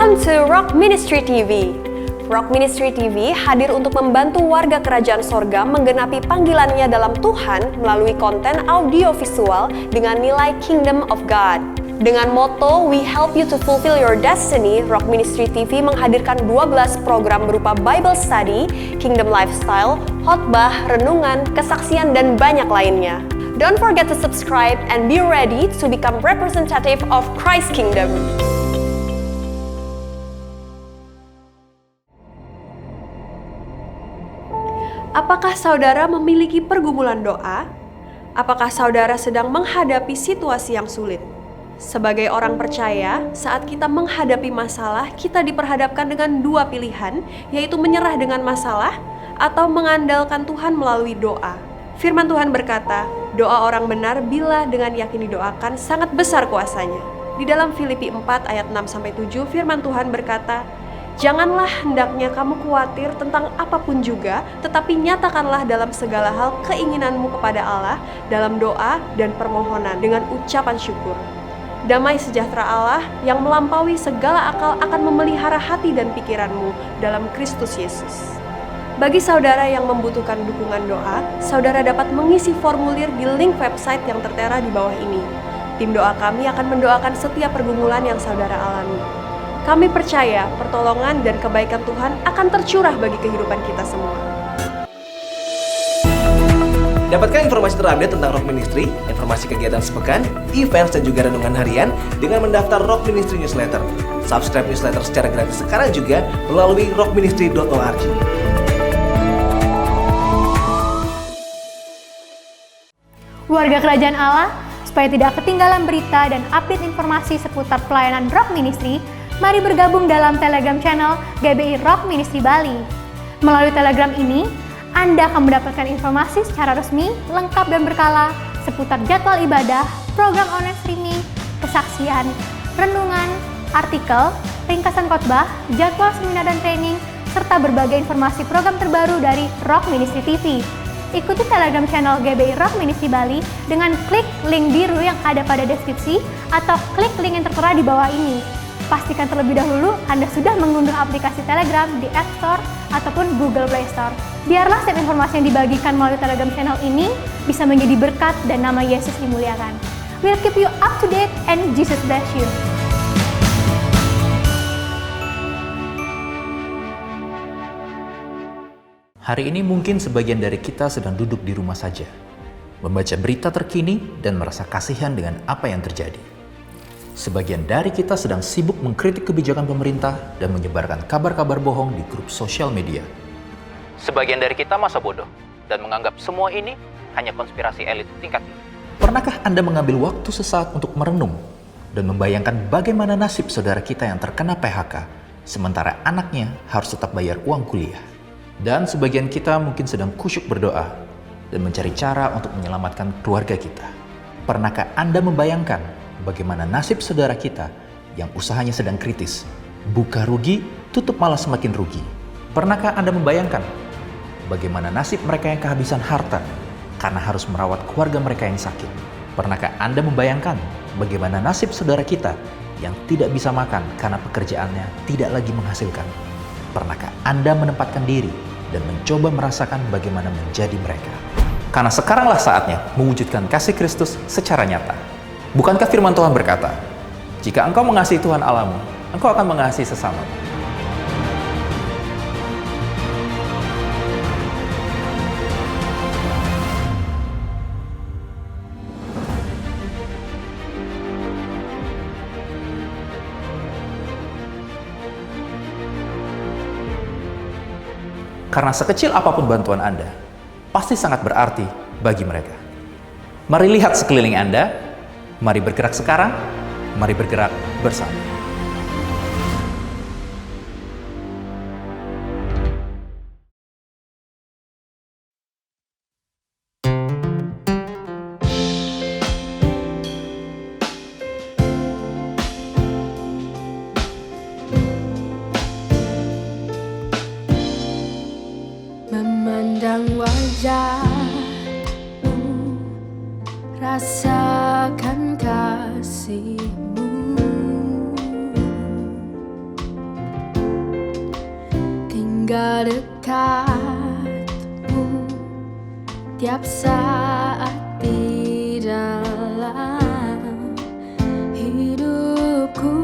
Welcome to Rock Ministry TV. Rock Ministry TV hadir untuk membantu warga kerajaan sorga menggenapi panggilannya dalam Tuhan melalui konten audio visual dengan nilai Kingdom of God. Dengan moto We Help You to Fulfill Your Destiny, Rock Ministry TV menghadirkan 12 program berupa Bible Study, Kingdom Lifestyle, khotbah, renungan, kesaksian, dan banyak lainnya. Don't forget to subscribe and be ready to become representative of Christ's Kingdom. Apakah saudara memiliki pergumulan doa? Apakah saudara sedang menghadapi situasi yang sulit? Sebagai orang percaya, saat kita menghadapi masalah, kita diperhadapkan dengan dua pilihan, yaitu menyerah dengan masalah atau mengandalkan Tuhan melalui doa. Firman Tuhan berkata, doa orang benar bila dengan yakin didoakan sangat besar kuasanya. Di dalam Filipi 4 ayat 6-7, firman Tuhan berkata, janganlah hendaknya kamu khawatir tentang apapun juga, tetapi nyatakanlah dalam segala hal keinginanmu kepada Allah dalam doa dan permohonan dengan ucapan syukur. Damai sejahtera Allah yang melampaui segala akal akan memelihara hati dan pikiranmu dalam Kristus Yesus. Bagi saudara yang membutuhkan dukungan doa, saudara dapat mengisi formulir di link website yang tertera di bawah ini. Tim doa kami akan mendoakan setiap pergumulan yang saudara alami. Kami percaya pertolongan dan kebaikan Tuhan akan tercurah bagi kehidupan kita semua. Dapatkan informasi terupdate tentang Rock Ministry, informasi kegiatan sepekan, events, dan juga renungan harian dengan mendaftar Rock Ministry Newsletter. Subscribe newsletter secara gratis sekarang juga melalui rockministry.org. Warga Kerajaan Allah, supaya tidak ketinggalan berita dan update informasi seputar pelayanan Rock Ministry, mari bergabung dalam Telegram channel GBI Rock Ministry Bali. Melalui Telegram ini, Anda akan mendapatkan informasi secara resmi, lengkap dan berkala seputar jadwal ibadah, program online streaming, kesaksian, renungan, artikel, ringkasan khotbah, jadwal seminar dan training, serta berbagai informasi program terbaru dari Rock Ministry TV. Ikuti Telegram channel GBI Rock Ministry Bali dengan klik link biru yang ada pada deskripsi atau klik link yang tertera di bawah ini. Pastikan terlebih dahulu Anda sudah mengunduh aplikasi Telegram di App Store ataupun Google Play Store. Biarlah setiap informasi yang dibagikan melalui Telegram channel ini bisa menjadi berkat dan nama Yesus dimuliakan. We'll keep you up to date and Jesus bless you. Hari ini mungkin sebagian dari kita sedang duduk di rumah saja, membaca berita terkini dan merasa kasihan dengan apa yang terjadi. Sebagian dari kita sedang sibuk mengkritik kebijakan pemerintah dan menyebarkan kabar-kabar bohong di grup sosial media. Sebagian dari kita masa bodoh dan menganggap semua ini hanya konspirasi elit tingkat tinggi. Pernahkah Anda mengambil waktu sesaat untuk merenung dan membayangkan bagaimana nasib saudara kita yang terkena PHK, sementara anaknya harus tetap bayar uang kuliah? Dan sebagian kita mungkin sedang kusyuk berdoa dan mencari cara untuk menyelamatkan keluarga kita. Pernahkah Anda membayangkan bagaimana nasib saudara kita yang usahanya sedang kritis, buka rugi, tutup malah semakin rugi? Pernahkah Anda membayangkan bagaimana nasib mereka yang kehabisan harta karena harus merawat keluarga mereka yang sakit? Pernahkah Anda membayangkan bagaimana nasib saudara kita yang tidak bisa makan karena pekerjaannya tidak lagi menghasilkan? Pernahkah Anda menempatkan diri dan mencoba merasakan bagaimana menjadi mereka? Karena sekaranglah saatnya mewujudkan kasih Kristus secara nyata. Bukankah firman Tuhan berkata, jika engkau mengasihi Tuhan Allahmu, engkau akan mengasihi sesamamu. Karena sekecil apapun bantuan Anda, pasti sangat berarti bagi mereka. Mari lihat sekeliling Anda, mari bergerak sekarang, mari bergerak bersama. Memandang wajahmu, rasakan kasihmu, tinggal dekatmu tiap saat di dalam hidupku.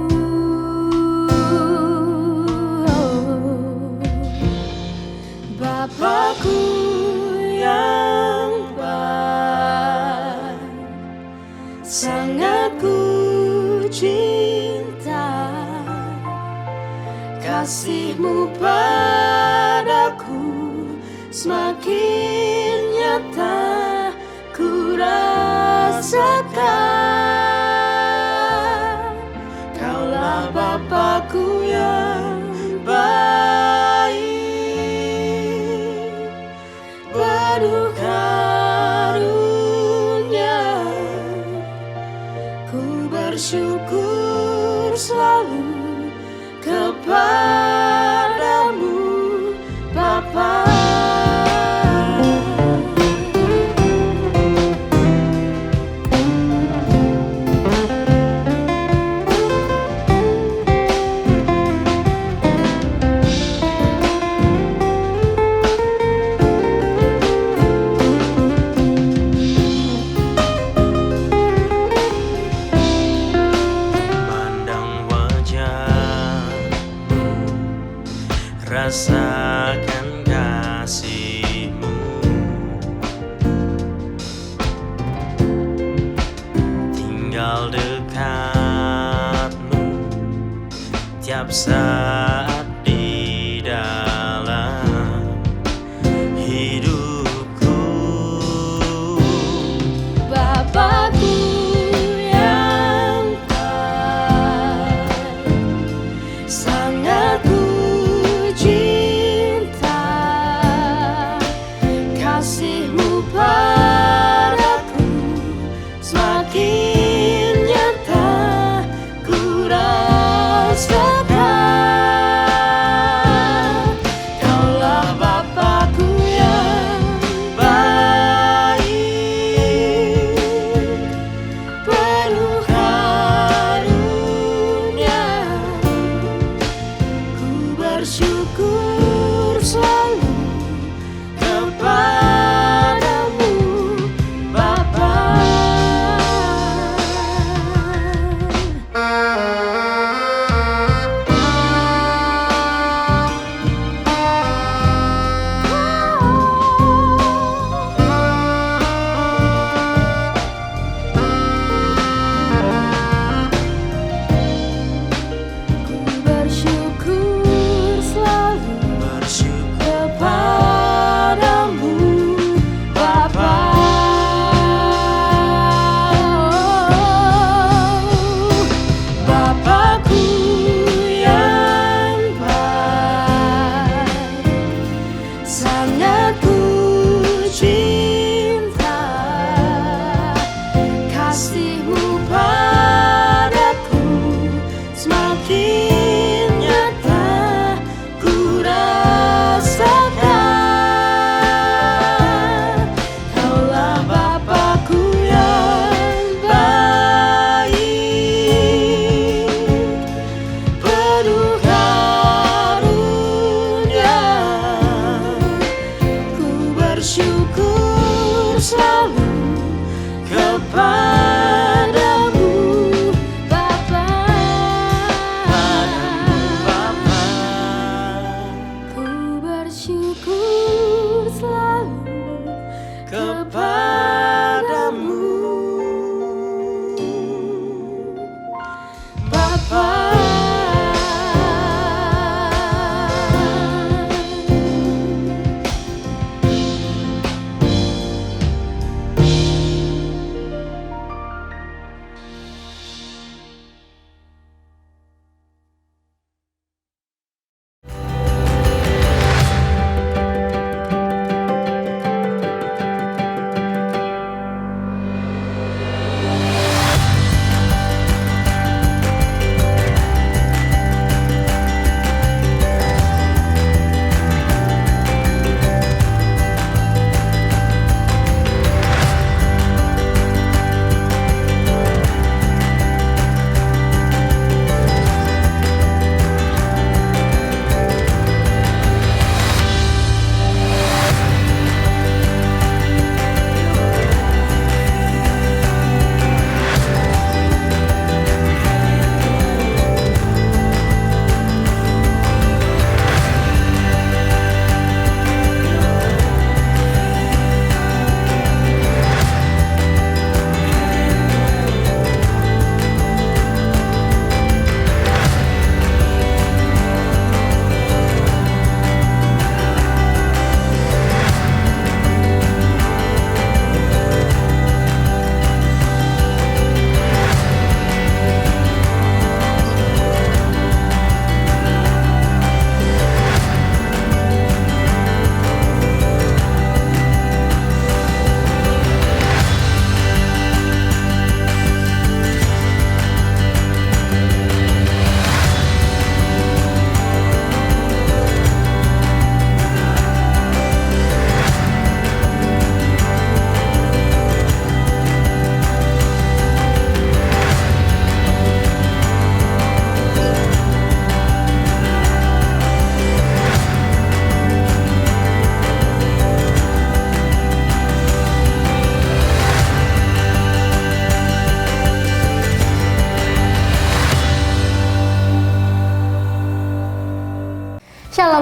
Bapakku yang baik, sangat ku cinta. Kasih-Mu padaku semakin nyata ku rasakan. Kaulah Bapakku yang baik, penuh karunia. Ku bersyukur selalu kepadamu, Bapa. Rasakan kasih-Mu, tinggal dekat-Mu tiap saat di dalam hidupku. Bapakku yang baik, sangat ku cinta. Kasih-Mu padaku semakin nyata ku rasakan.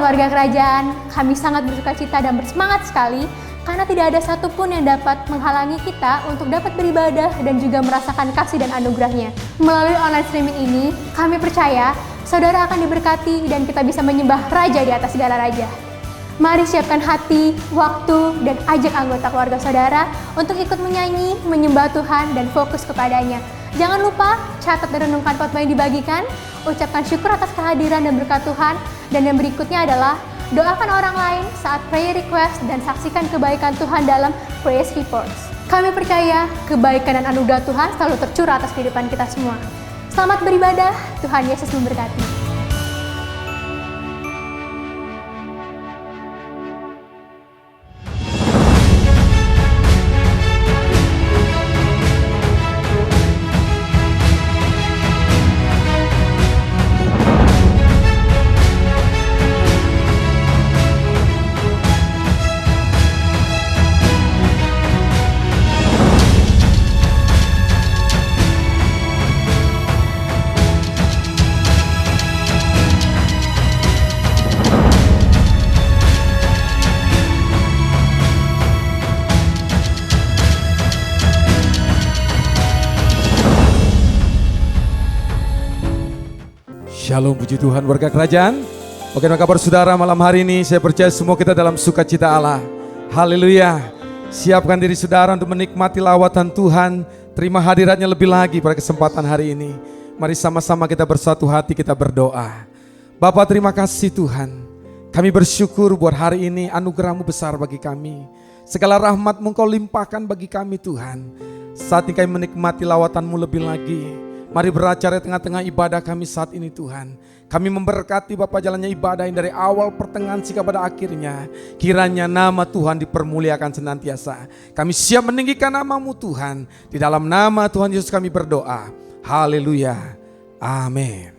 Keluarga kerajaan, kami sangat bersuka cita dan bersemangat sekali karena tidak ada satupun yang dapat menghalangi kita untuk dapat beribadah dan juga merasakan kasih dan anugerahnya. Melalui online streaming ini, kami percaya saudara akan diberkati dan kita bisa menyembah Raja di atas segala raja. Mari siapkan hati, waktu, dan ajak anggota keluarga saudara untuk ikut menyanyi, menyembah Tuhan, dan fokus kepadanya. Jangan lupa, catat dan renungkan khotbah yang dibagikan, ucapkan syukur atas kehadiran dan berkat Tuhan, dan yang berikutnya adalah doakan orang lain saat prayer request dan saksikan kebaikan Tuhan dalam praise reports. Kami percaya kebaikan dan anugerah Tuhan selalu tercurah atas kehidupan kita semua. Selamat beribadah, Tuhan Yesus memberkati. Shalom, puji Tuhan, warga kerajaan. Bagaimana kabar saudara malam hari ini? Saya percaya semua kita dalam sukacita Allah. Haleluya. Siapkan diri saudara untuk menikmati lawatan Tuhan. Terima hadiratnya lebih lagi pada kesempatan hari ini. Mari sama-sama kita bersatu hati, kita berdoa. Bapa, terima kasih Tuhan. Kami bersyukur buat hari ini, anugerah-Mu besar bagi kami. Segala rahmat-Mu Engkau limpahkan bagi kami Tuhan. Saat ini kami menikmati lawatan-Mu lebih lagi. Mari beracara di tengah-tengah ibadah kami saat ini Tuhan. Kami memberkati Bapa jalannya ibadah yang dari awal pertengahan hingga pada akhirnya. Kiranya nama Tuhan dipermuliakan senantiasa. Kami siap meninggikan nama-Mu Tuhan. Di dalam nama Tuhan Yesus kami berdoa. Haleluya. Amin.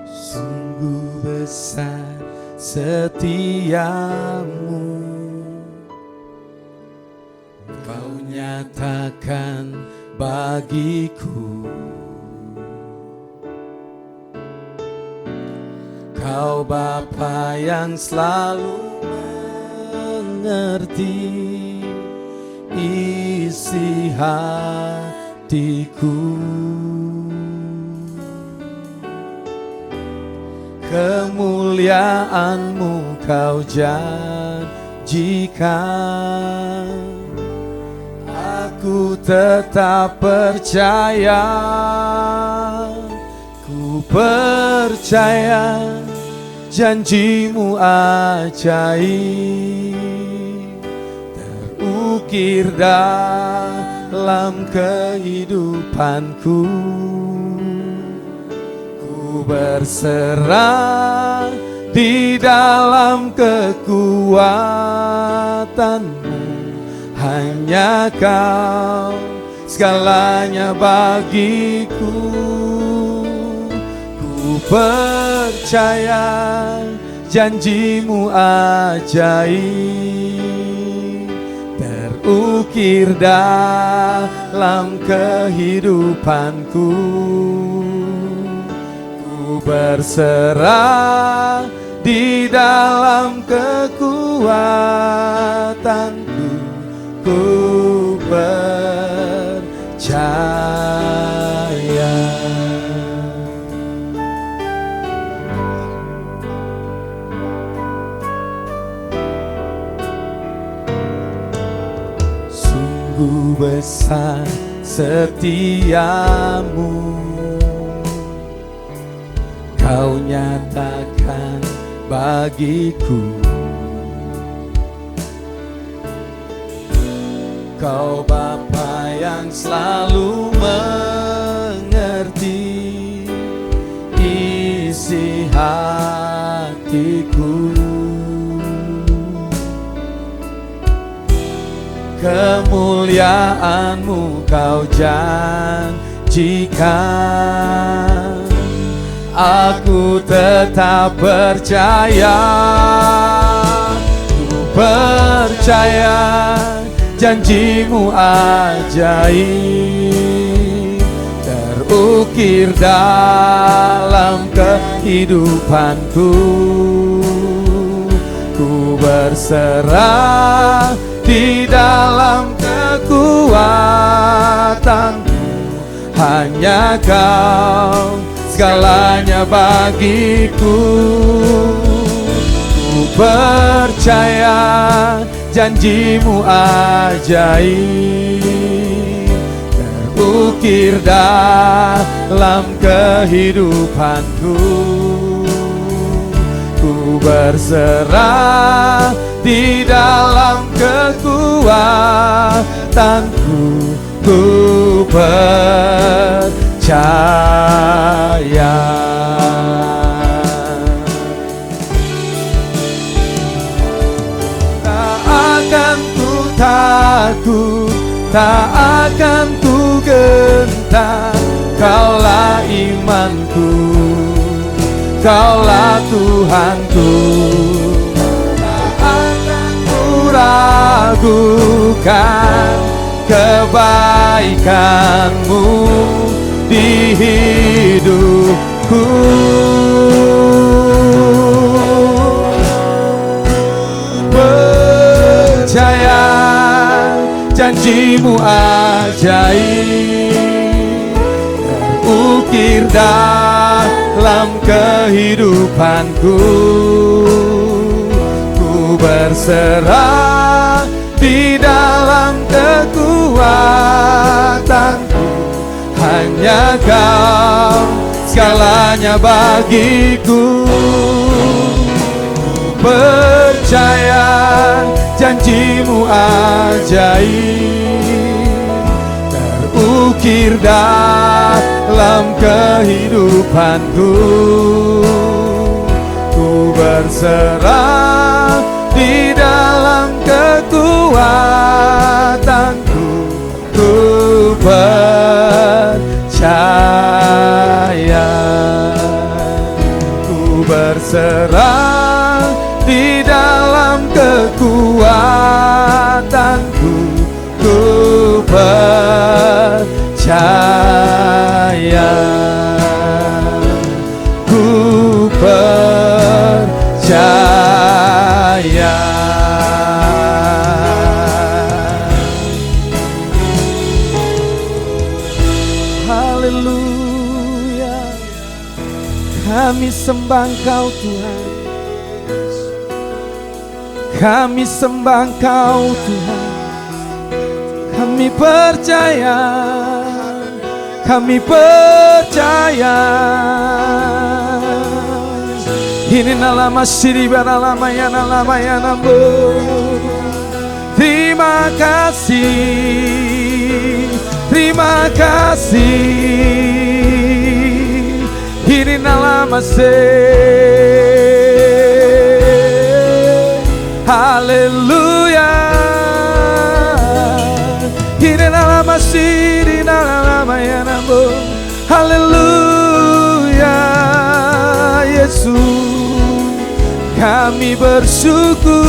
Sungguh besar setiamu, Kau nyatakan bagiku. Kau Bapa yang selalu mengerti isi hatiku. Kemuliaan-Mu Kau janjikan, aku tetap percaya. Ku percaya janji-Mu ajaib, terukir dalam kehidupanku. Ku berserah di dalam kekuatan-Mu, hanya Kau segalanya bagiku. Ku percaya janji-Mu ajaib, terukir dalam kehidupanku. Ku berserah di dalam kekuatanku. Ku percaya. Sungguh besar setiamu, Kau nyatakan bagiku. Kau Bapa yang selalu mengerti isi hatiku. kemuliaan-Mu Kau janjikan. Aku tetap percaya, ku percaya janji-Mu ajaib terukir dalam kehidupanku. Ku berserah di dalam kekuatanmu, hanya Kau segalanya bagiku. Ku percaya janji-Mu ajaib terukir dalam kehidupanku. Ku berserah di dalam kekuatanku. Ku percaya. Tak akan ku takut, tak akan ku gentar. Kaulah imanku, Kaulah Tuhanku. Tak akan ku ragukan kebaikan-Mu di hidupku. Percaya janji-Mu ajaib terukir dalam kehidupanku. Ku berserah di dalam kekuatanku, hanya Kau segalanya bagiku. Ku percaya janji-Mu ajaib terukir dalam kehidupanku. Ku berserah di dalam kekuatanku. Ku percaya, ku berserah di dalam kekuatanku. Ku percaya, ku percaya. Haleluya, kami sembah Engkau Tuhan, kami sembah Engkau Tuhan. Kami percaya, kami percaya. Ini nalama siri banalama ya nalama ya nambo. Terima kasih, terima kasih. Ini nalama se. Haleluya. Masih nama ya namo. Haleluya Yesus, kami bersyukur.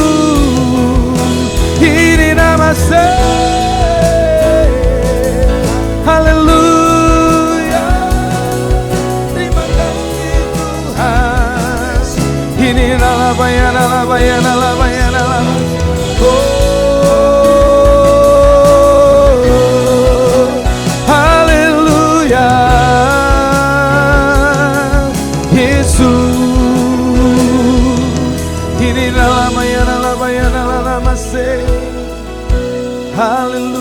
Ini nama saya. Haleluya, terima kasih Tuhan. Ini nama ya nama ya nama ya nama. Haleluya.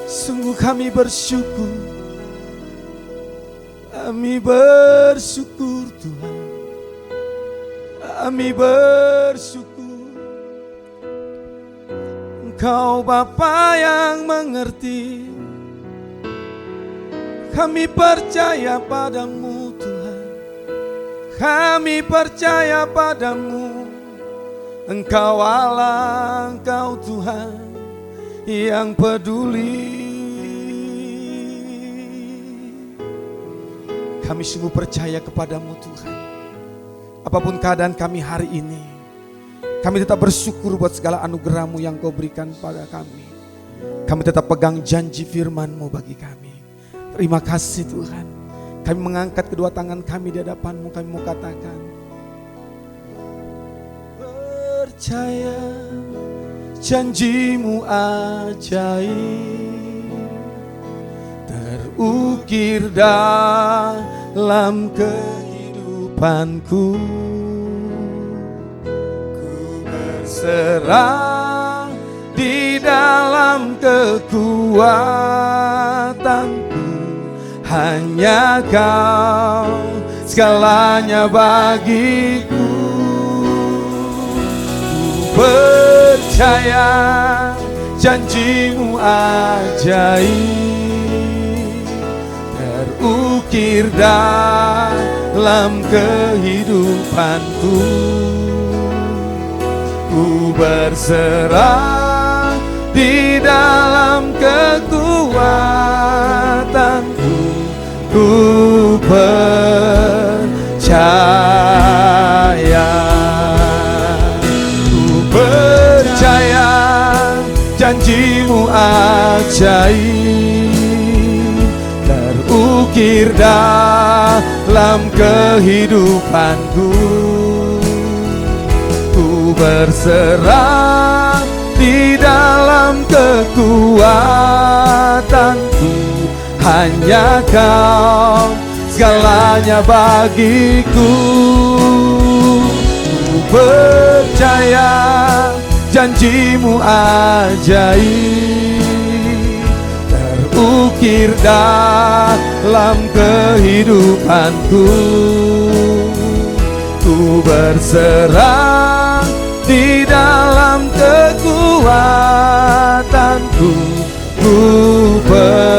Sungguh kami bersyukur, kami bersyukur Tuhan, kami bersyukur. Engkau Bapa yang mengerti, kami percaya padamu Tuhan, kami percaya padamu. Engkau Allah, Engkau Tuhan yang peduli. Kami sungguh percaya kepadamu Tuhan. Apapun keadaan kami hari ini, kami tetap bersyukur buat segala anugerah-Mu yang Kau berikan pada kami. Kami tetap pegang janji firman-Mu bagi kami. Terima kasih Tuhan. Kami mengangkat kedua tangan kami di hadapan-Mu. Kami mau katakan, percaya janji-Mu ajaib, terukir dalam kehidupanku. Ku berserah di dalam kekuatanku. Hanya Kau segalanya bagiku. Ku percaya janji-Mu ajaib, terukir dalam kehidupanku. Ku berserah di dalam kekuatanku. Ku percaya, ku percaya janji-Mu ajaib, terukir dalam kehidupanku. Ku berserah di dalam kekuatanku. Hanya Kau segalanya bagiku. Ku percaya janji-Mu ajaib, terukir dalam kehidupanku. Ku berserah di dalam kekuatanku. Ku percaya,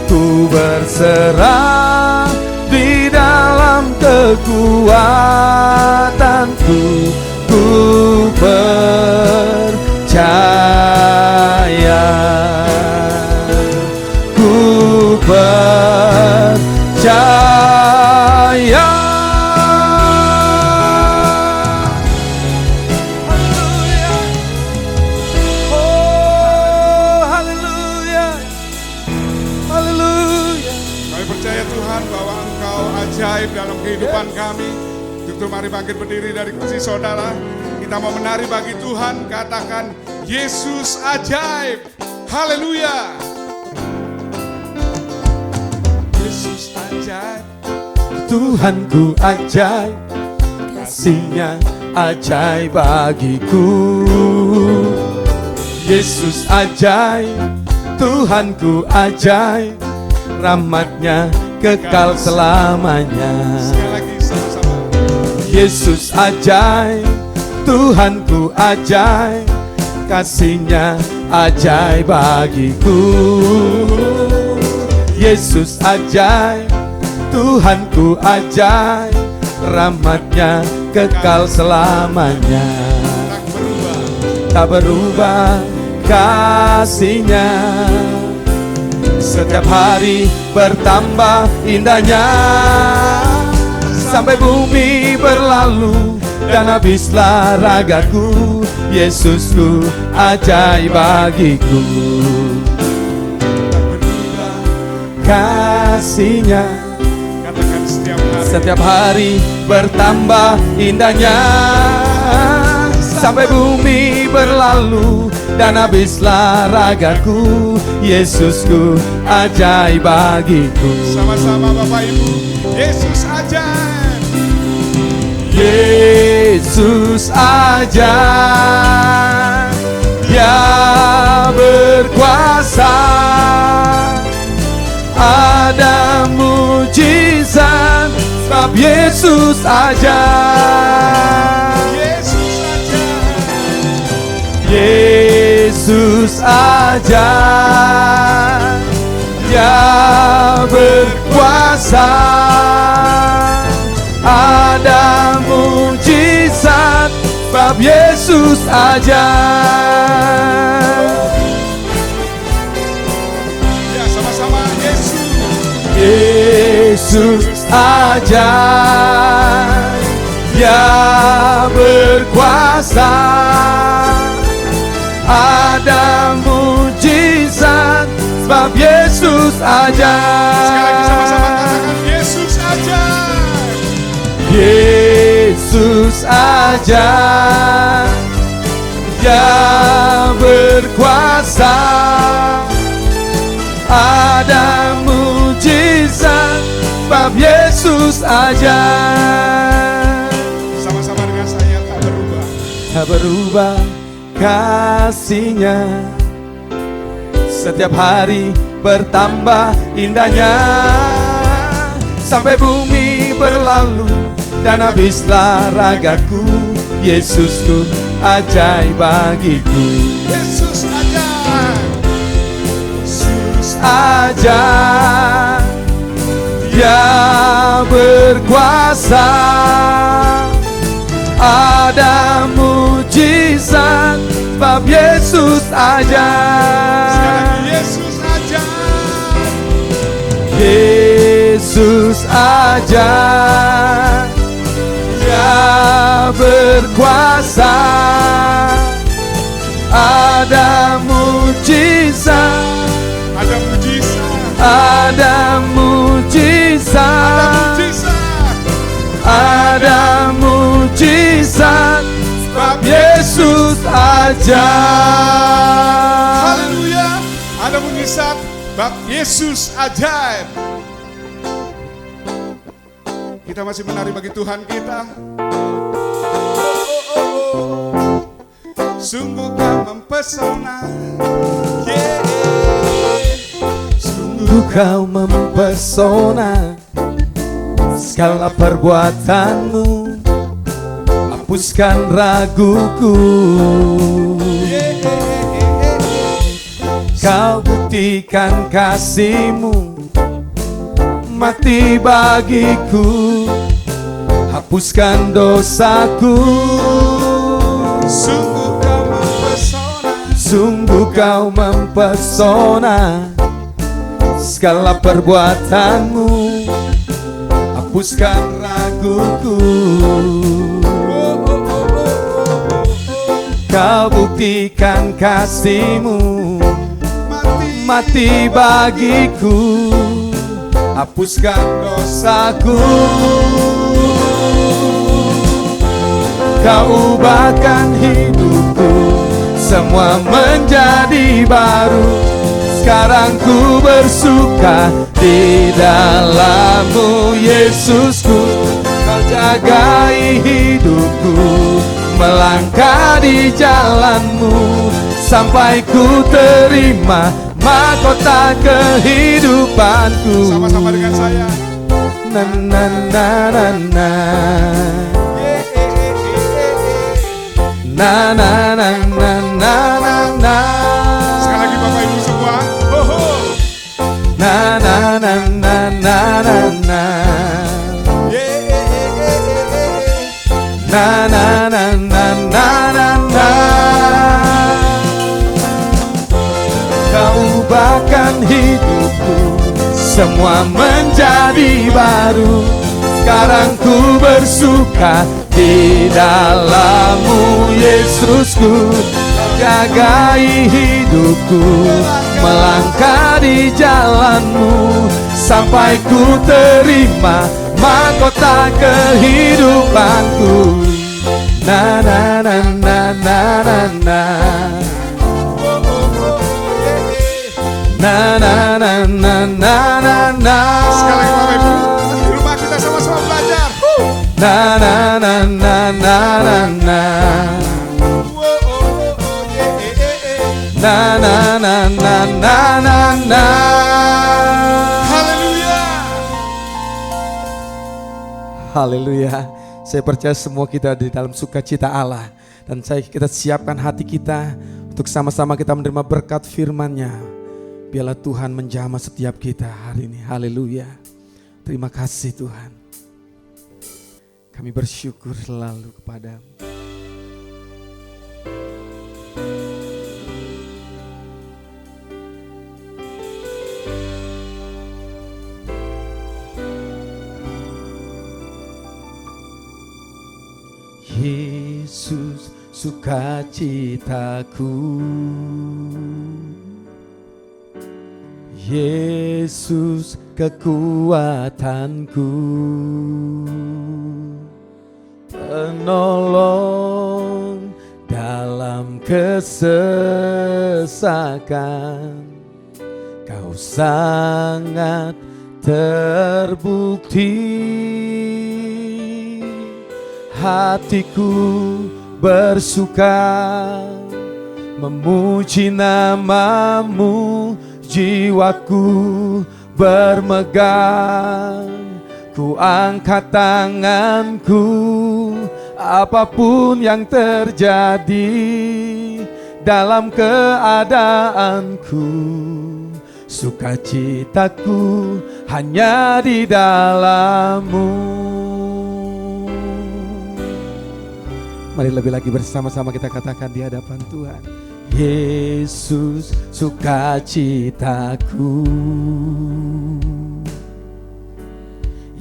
ku berserah di dalam kekuatanku. Ku percaya, ku percaya. Dalam kehidupan kami. Untuk mari bangkit berdiri dari kursi saudara. Kita mau menari bagi Tuhan. Katakan Yesus ajaib. Haleluya. Yesus ajaib, Tuhanku ajaib, kasih-Nya ajaib bagiku. Yesus ajaib, Tuhanku ajaib, rahmat-Nya kekal selamanya. sekali lagi sama-sama. Yesus ajaib, Tuhanku ajaib, kasih-Nya ajaib bagiku. Yesus ajaib, Tuhanku ajaib, rahmat-Nya kekal selamanya. Tak berubah kasih-Nya, setiap hari bertambah indahnya. Sampai bumi berlalu dan habislah ragaku, Yesusku ajaib bagiku. Kasih-Nya Katakan setiap hari bertambah indahnya. Sampai bumi berlalu dan habislah ragaku, Yesusku ajaib bagiku. Sama-sama Bapak Ibu. Yesus ajaib. Yesus ajaib, Dia berkuasa. Ada mujizat sebab Yesus ajaib. Yesus ajaib, Dia berkuasa. sebab Yesus ajaib. Ya, sama-sama Yesus. Yesus ajaib, Dia berkuasa. Ada mujizat sebab Yesus ajaib. Sekali lagi sama-sama katakan Yesus ajaib. Yesus ajaib, Dia berkuasa. Ada mujizat sebab Yesus ajaib. Sama-sama dengan saya, tak berubah. Tak berubah kasih-Nya, setiap hari bertambah indahnya. Sampai bumi berlalu dan habislah ragaku, Yesusku ajaib bagiku. Yesus ajaib. Yesus ajaib, Dia berkuasa. Ada mujizat sebab Yesus Sekali ajaib. lagi Yesus ajaib. Yesus ajaib, Dia berkuasa. Ada mujizat, Ada mujizat. ada mujizat, Mujizat. ada mujizat sebab Yesus ajaib. Haleluya. Ada mujizat bab Yesus ajaib. Kita masih menari bagi Tuhan kita. Sungguh kau mempesona. Yeah. Sungguh kau mempesona, segala perbuatanmu hapuskan raguku. Kau buktikan kasih-Mu, mati bagiku, hapuskan dosaku. Sungguh kau mempesona. Sungguh kau mempesona, segala perbuatanmu hapuskan raguku. Kau buktikan kasih-Mu, mati bagiku, hapuskan dosaku. Kau ubahkan hidupku, semua menjadi baru. Sekarang ku bersuka di dalam-Mu, Yesusku. Kau jagai hidupku, melangkah di jalan-Mu, sampai ku terima mahkota kehidupanku. Sama-sama dengan saya. Na na na na na. Na na na na na na na. Sekali lagi Bapak Ibu semua. Ho ho. Na na na na na na na. Na na na na na na na. Kau ubahkan hidupku, semua menjadi baru. Sekarang ku bersuka di dalam-Mu, Yesusku. Jagai hidupku, melangkah di jalan-Mu, sampai ku terima mahkota kehidupanku. Na na na na na na na. Na na na na na na na. Sekali lagi Bapak Ibu, di rumah kita sama-sama belajar. Na na na na na na na. Na na na na na na na. Haleluya. Haleluya. Saya percaya semua kita di dalam sukacita Allah, dan kita siapkan hati kita untuk sama-sama kita menerima berkat firman-Nya. Biarlah Tuhan menjamah setiap kita hari ini. Haleluya. Terima kasih Tuhan. Kami bersyukur selalu kepada-Mu. Yesus sukacitaku, Yesus kekuatanku, penolong dalam kesesakan. Kau sangat terbukti, hatiku bersuka memuji namamu, jiwaku bermegang. Ku angkat tanganku, apapun yang terjadi dalam keadaanku, sukacitaku hanya di dalam-Mu. Mari lebih lagi bersama-sama kita katakan di hadapan Tuhan. Yesus sukacitaku,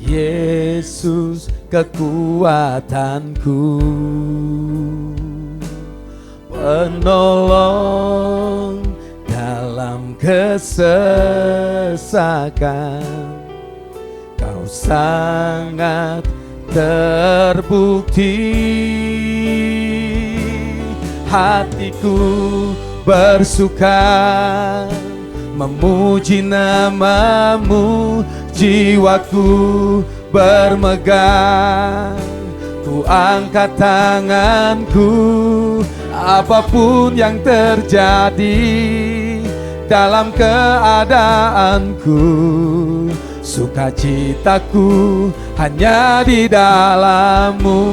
Yesus kekuatanku, penolong dalam kesesakan. Kau sangat terbukti, hatiku bersuka memuji namamu, jiwaku bermegang. Ku angkat tanganku, apapun yang terjadi dalam keadaanku, sukacitaku hanya di dalam-Mu.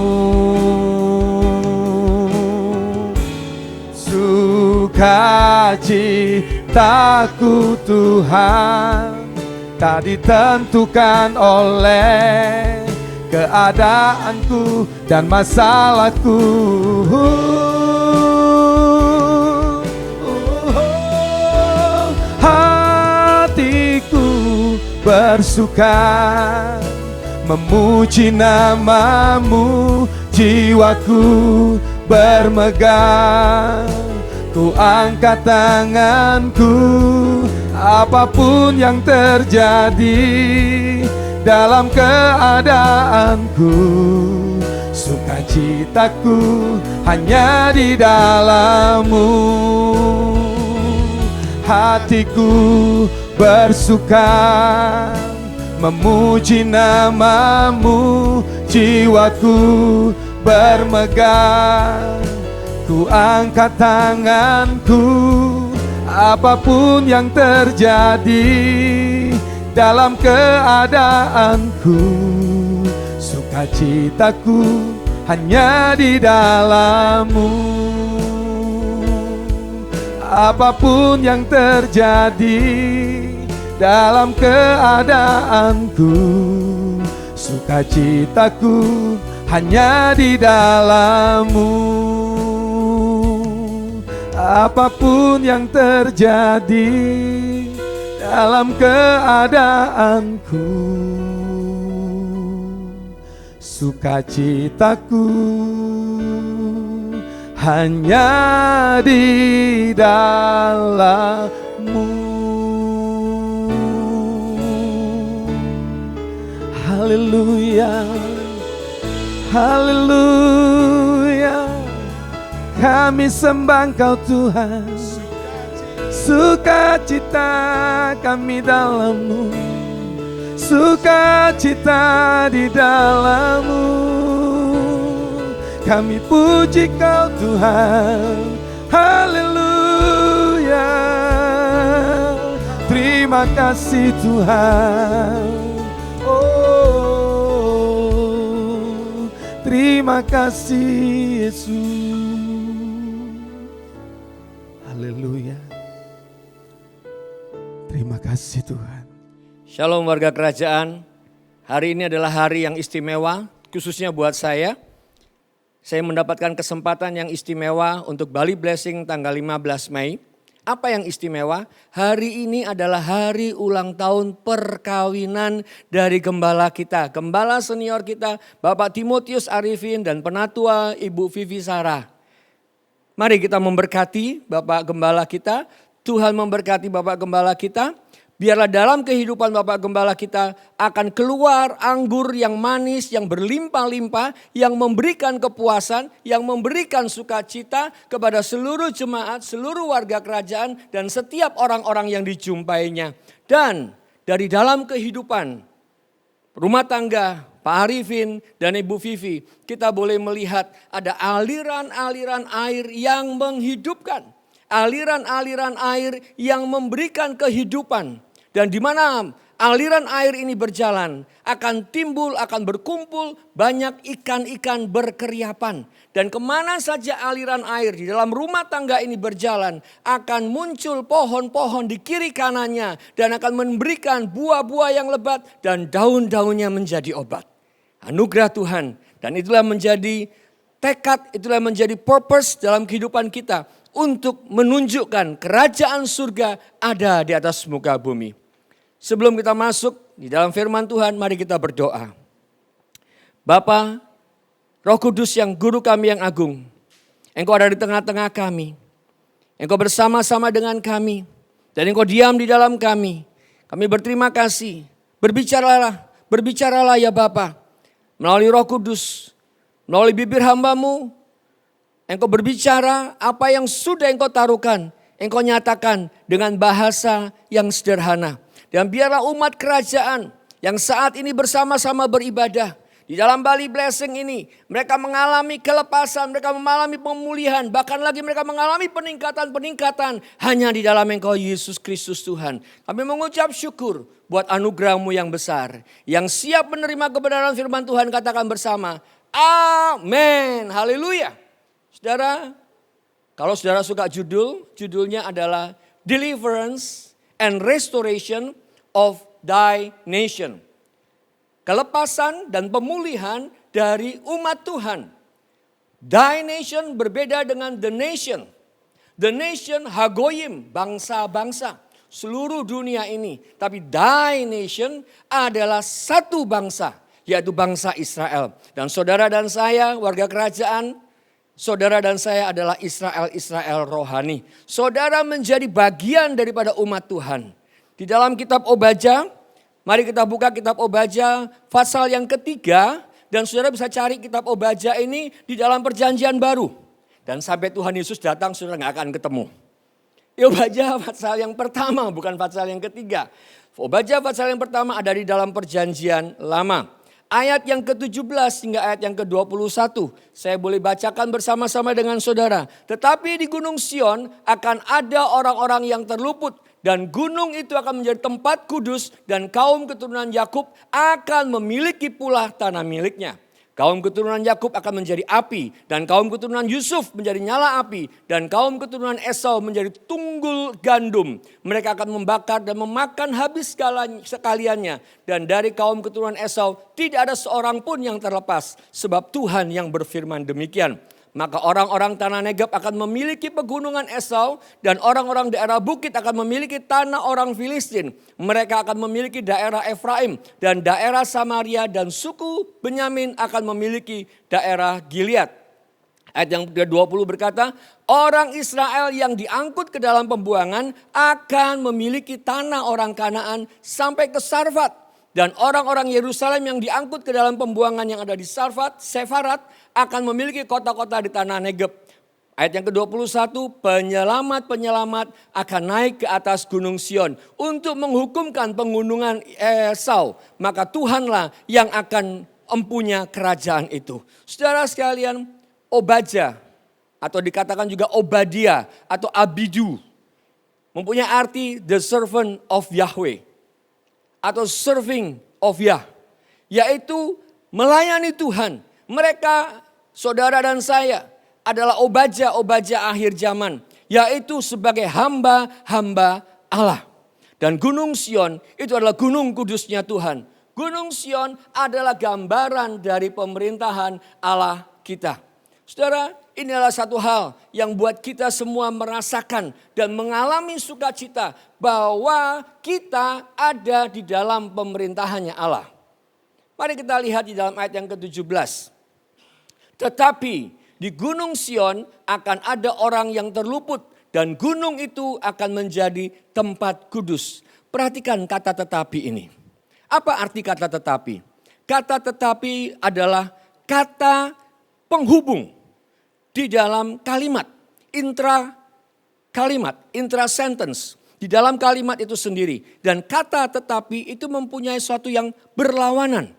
Sukacitaku Tuhan tak ditentukan oleh keadaanku dan masalahku. Hatiku bersuka memuji namamu, jiwaku bermegang. Ku angkat tanganku, apapun yang terjadi dalam keadaanku, sukacitaku hanya di dalam-Mu. Hatiku bersuka memuji namamu, jiwaku bermegang. Ku angkat tanganku, apapun yang terjadi dalam keadaanku, sukacitaku hanya di dalam-Mu. Apapun yang terjadi dalam keadaanku, sukacitaku hanya di dalam-Mu. Apapun yang terjadi dalam keadaanku, sukacitaku hanya di dalam-Mu. Haleluya, haleluya, kami sembah Engkau Tuhan. Sukacita kami dalam-Mu, sukacita di dalam-Mu. Kami puji Kau Tuhan, haleluya. Terima kasih Tuhan, oh terima kasih Yesus. Haleluya. Terima kasih Tuhan. Shalom warga kerajaan. Hari ini adalah hari yang istimewa, khususnya buat saya. Saya mendapatkan kesempatan yang istimewa untuk Bali Blessing tanggal 15 Mei. Apa yang istimewa? Hari ini adalah hari ulang tahun perkawinan dari gembala kita. Gembala senior kita, Bapak Timotius Arifin dan penatua Ibu Vivi Sarah. Mari kita memberkati Bapak Gembala kita. Tuhan memberkati Bapak Gembala kita. Biarlah dalam kehidupan Bapak Gembala kita akan keluar anggur yang manis, yang berlimpah-limpah, yang memberikan kepuasan, yang memberikan sukacita kepada seluruh jemaat, seluruh warga kerajaan, dan setiap orang-orang yang dijumpainya. Dan dari dalam kehidupan rumah tangga Pak Arifin dan Ibu Vivi, kita boleh melihat ada aliran-aliran air yang menghidupkan. Aliran-aliran air yang memberikan kehidupan. Dan di mana aliran air ini berjalan, akan timbul, akan berkumpul banyak ikan-ikan berkeriapan. Dan kemana saja aliran air di dalam rumah tangga ini berjalan, akan muncul pohon-pohon di kiri kanannya. Dan akan memberikan buah-buah yang lebat dan daun-daunnya menjadi obat. Anugerah Tuhan. Dan itulah menjadi tekad, itulah menjadi purpose dalam kehidupan kita. Untuk menunjukkan kerajaan surga ada di atas muka bumi. Sebelum kita masuk di dalam firman Tuhan, mari kita berdoa. Bapa, Roh Kudus yang guru kami yang agung, Engkau ada di tengah-tengah kami. Engkau bersama-sama dengan kami. Dan Engkau diam di dalam kami. Kami berterima kasih. Berbicaralah ya Bapa. Melalui Roh Kudus, melalui bibir hamba-Mu, Engkau berbicara apa yang sudah Engkau taruhkan. Engkau nyatakan dengan bahasa yang sederhana. Dan biarlah umat kerajaan yang saat ini bersama-sama beribadah. Di dalam Bali Blessing ini mereka mengalami kelepasan, mereka mengalami pemulihan. Bahkan lagi mereka mengalami peningkatan-peningkatan hanya di dalam Engkau Yesus Kristus Tuhan. Kami mengucap syukur buat anugerah-Mu yang besar. Yang siap menerima kebenaran firman Tuhan katakan bersama. Amin. Haleluya. Saudara, kalau saudara suka judulnya adalah Deliverance and Restoration of Thy Nation. Kelepasan dan pemulihan dari umat Tuhan. Thy Nation berbeda dengan The Nation. The Nation Hagoyim, bangsa-bangsa seluruh dunia ini. Tapi Thy Nation adalah satu bangsa, yaitu bangsa Israel. Dan saudara dan saya, warga kerajaan, saudara dan saya adalah Israel rohani. Saudara menjadi bagian daripada umat Tuhan. Di dalam kitab Obadja, mari kita buka kitab Obadja pasal yang ketiga. Dan saudara bisa cari kitab Obadja ini di dalam perjanjian baru. Dan sampai Tuhan Yesus datang saudara gak akan ketemu. Obadja pasal yang pertama bukan pasal yang ketiga. Obadja pasal yang pertama ada di dalam perjanjian lama. Ayat yang ke-17 hingga ayat yang ke-21. Saya boleh bacakan bersama-sama dengan saudara. Tetapi di Gunung Sion akan ada orang-orang yang terluput. Dan gunung itu akan menjadi tempat kudus. Dan kaum keturunan Yakub akan memiliki pula tanah miliknya. Kaum keturunan Yakub akan menjadi api. Dan kaum keturunan Yusuf menjadi nyala api. Dan kaum keturunan Esau menjadi tunggul gandum. Mereka akan membakar dan memakan habis sekaliannya. Dan dari kaum keturunan Esau tidak ada seorang pun yang terlepas. Sebab Tuhan yang berfirman demikian. Maka orang-orang tanah Negeb akan memiliki pegunungan Esau dan orang-orang daerah bukit akan memiliki tanah orang Filistin. Mereka akan memiliki daerah Efraim dan daerah Samaria dan suku Benyamin akan memiliki daerah Gilead. Ayat yang ke-20 berkata, orang Israel yang diangkut ke dalam pembuangan akan memiliki tanah orang Kanaan sampai ke Sarfat. Dan orang-orang Yerusalem yang diangkut ke dalam pembuangan yang ada di Sefarat akan memiliki kota-kota di tanah Negeb. Ayat yang ke-21, penyelamat-penyelamat akan naik ke atas gunung Sion untuk menghukumkan penggunungan Esau. Maka Tuhanlah yang akan empunya kerajaan itu. Saudara sekalian, Obadja atau dikatakan juga Obadiah atau Abidu mempunyai arti the servant of Yahweh. Atau serving of Yah, yaitu melayani Tuhan. Mereka, saudara dan saya, adalah Obadja akhir zaman, yaitu sebagai hamba-hamba Allah. Dan Gunung Sion itu adalah gunung kudusnya Tuhan. Gunung Sion adalah gambaran dari pemerintahan Allah kita. Saudara, Ini adalah satu hal yang buat kita semua merasakan dan mengalami sukacita bahwa kita ada di dalam pemerintahannya Allah. Mari kita lihat di dalam ayat yang ke-17. Tetapi di Gunung Sion akan ada orang yang terluput dan gunung itu akan menjadi tempat kudus. Perhatikan kata tetapi ini. Apa arti kata tetapi? Kata tetapi adalah kata penghubung di dalam kalimat, intra sentence, di dalam kalimat itu sendiri. Dan kata tetapi itu mempunyai sesuatu yang berlawanan.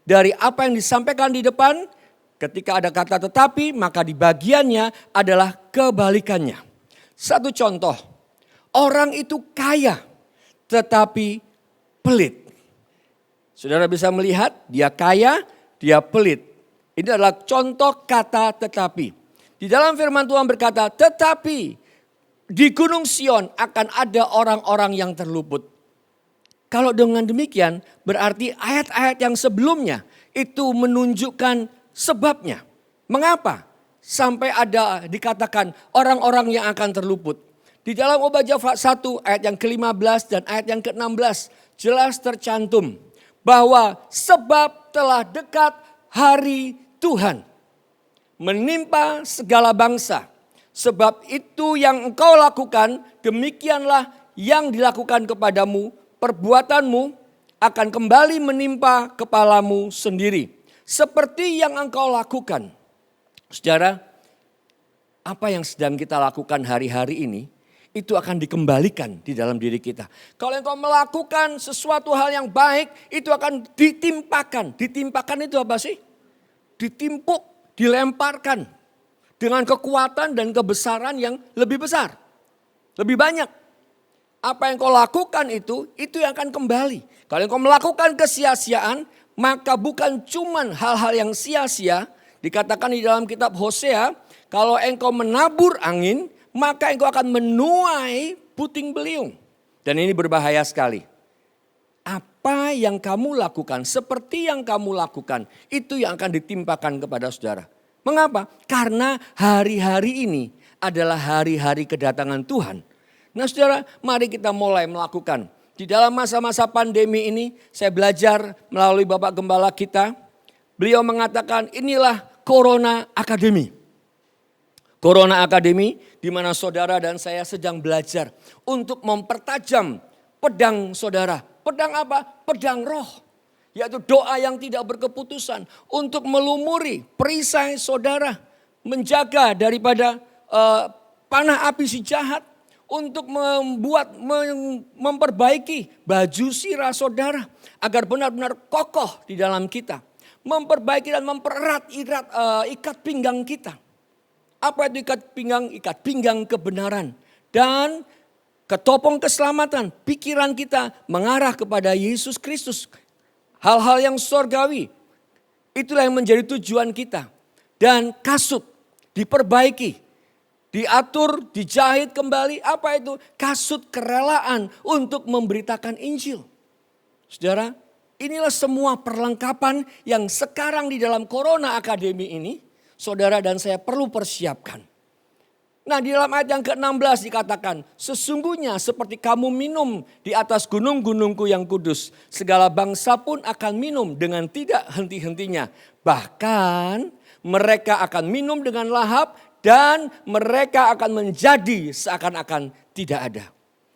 Dari apa yang disampaikan di depan, ketika ada kata tetapi, maka di bagiannya adalah kebalikannya. Satu contoh, orang itu kaya tetapi pelit. Saudara bisa melihat, dia kaya, dia pelit. Ini adalah contoh kata tetapi. Di dalam firman Tuhan berkata, tetapi di Gunung Sion akan ada orang-orang yang terluput. Kalau dengan demikian berarti ayat-ayat yang sebelumnya itu menunjukkan sebabnya. Mengapa sampai ada dikatakan orang-orang yang akan terluput. Di dalam Obadya 1 ayat yang ke-15 dan ayat yang ke-16 jelas tercantum bahwa sebab telah dekat hari Tuhan menimpa segala bangsa. Sebab itu yang engkau lakukan, demikianlah yang dilakukan kepadamu. Perbuatanmu akan kembali menimpa kepalamu sendiri. Seperti yang engkau lakukan. Saudara, apa yang sedang kita lakukan hari-hari ini, itu akan dikembalikan di dalam diri kita. Kalau engkau melakukan sesuatu hal yang baik, itu akan ditimpakan. Ditimpakan itu apa sih? Ditimpuk. Dilemparkan dengan kekuatan dan kebesaran yang lebih besar. Lebih banyak. Apa yang kau lakukan itu yang akan kembali. Kalau kau melakukan kesia-siaan, maka bukan cuman hal-hal yang sia-sia. Dikatakan di dalam kitab Hosea, kalau engkau menabur angin, maka engkau akan menuai puting beliung. Dan ini berbahaya sekali. Apa yang kamu lakukan, seperti yang kamu lakukan, itu yang akan ditimpakan kepada saudara. Mengapa? Karena hari-hari ini adalah hari-hari kedatangan Tuhan. Nah saudara, mari kita mulai melakukan. Di dalam masa-masa pandemi ini, saya belajar melalui Bapak Gembala kita. Beliau mengatakan inilah Corona Academy. Corona Academy di mana saudara dan saya sedang belajar untuk mempertajam pedang saudara. Pedang apa? Pedang roh. Yaitu doa yang tidak berkeputusan. Untuk melumuri perisai saudara. Menjaga daripada panah api si jahat. Untuk memperbaiki baju sirah saudara. Agar benar-benar kokoh di dalam kita. Memperbaiki dan mempererat ikat pinggang kita. Apa itu ikat pinggang? Ikat pinggang kebenaran. Dan ketopong keselamatan, pikiran kita mengarah kepada Yesus Kristus. Hal-hal yang surgawi, itulah yang menjadi tujuan kita. Dan kasut diperbaiki, diatur, dijahit kembali. Apa itu? Kasut kerelaan untuk memberitakan Injil. Saudara, inilah semua perlengkapan yang sekarang di dalam Corona Academy ini, saudara dan saya perlu persiapkan. Nah di dalam ayat yang ke-16 dikatakan, sesungguhnya seperti kamu minum di atas gunung-gunungku yang kudus, segala bangsa pun akan minum dengan tidak henti-hentinya. Bahkan mereka akan minum dengan lahap dan mereka akan menjadi seakan-akan tidak ada.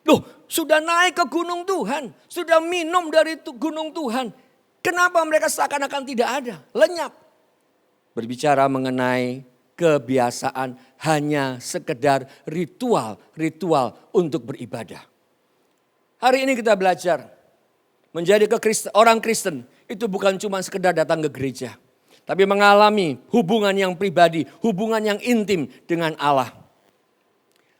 Loh, sudah naik ke gunung Tuhan, sudah minum dari gunung Tuhan. Kenapa mereka seakan-akan tidak ada? Lenyap. Berbicara mengenai kebiasaan hanya sekedar ritual untuk beribadah. Hari ini kita belajar menjadi orang Kristen itu bukan cuma sekedar datang ke gereja. Tapi mengalami hubungan yang pribadi, hubungan yang intim dengan Allah.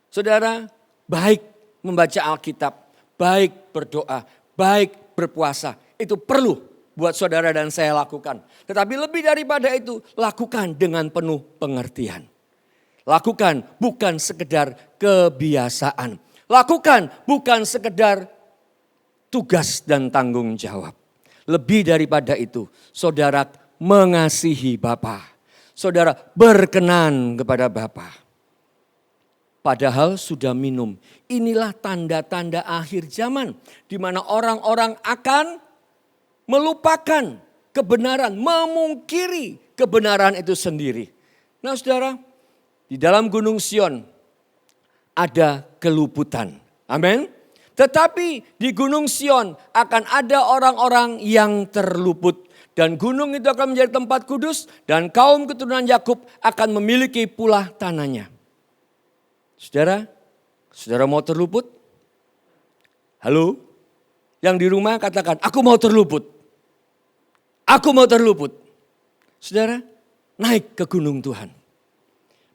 Saudara, baik membaca Alkitab, baik berdoa, baik berpuasa. Itu perlu buat saudara dan saya lakukan. Tetapi lebih daripada itu, lakukan dengan penuh pengertian. Lakukan bukan sekedar kebiasaan. Lakukan bukan sekedar tugas dan tanggung jawab. Lebih daripada itu, saudara mengasihi Bapa. saudara berkenan kepada Bapa. Padahal sudah minum. Inilah tanda-tanda akhir zaman. Di mana orang-orang akan melupakan kebenaran, memungkiri kebenaran itu sendiri. Nah saudara, di dalam Gunung Sion ada keluputan. Amin. Tetapi di Gunung Sion akan ada orang-orang yang terluput. Dan gunung itu akan menjadi tempat kudus. Dan kaum keturunan Yakub akan memiliki pula tanahnya. Saudara, saudara mau terluput? Halo? Yang di rumah katakan, aku mau terluput. Aku mau terluput. Saudara, naik ke gunung Tuhan.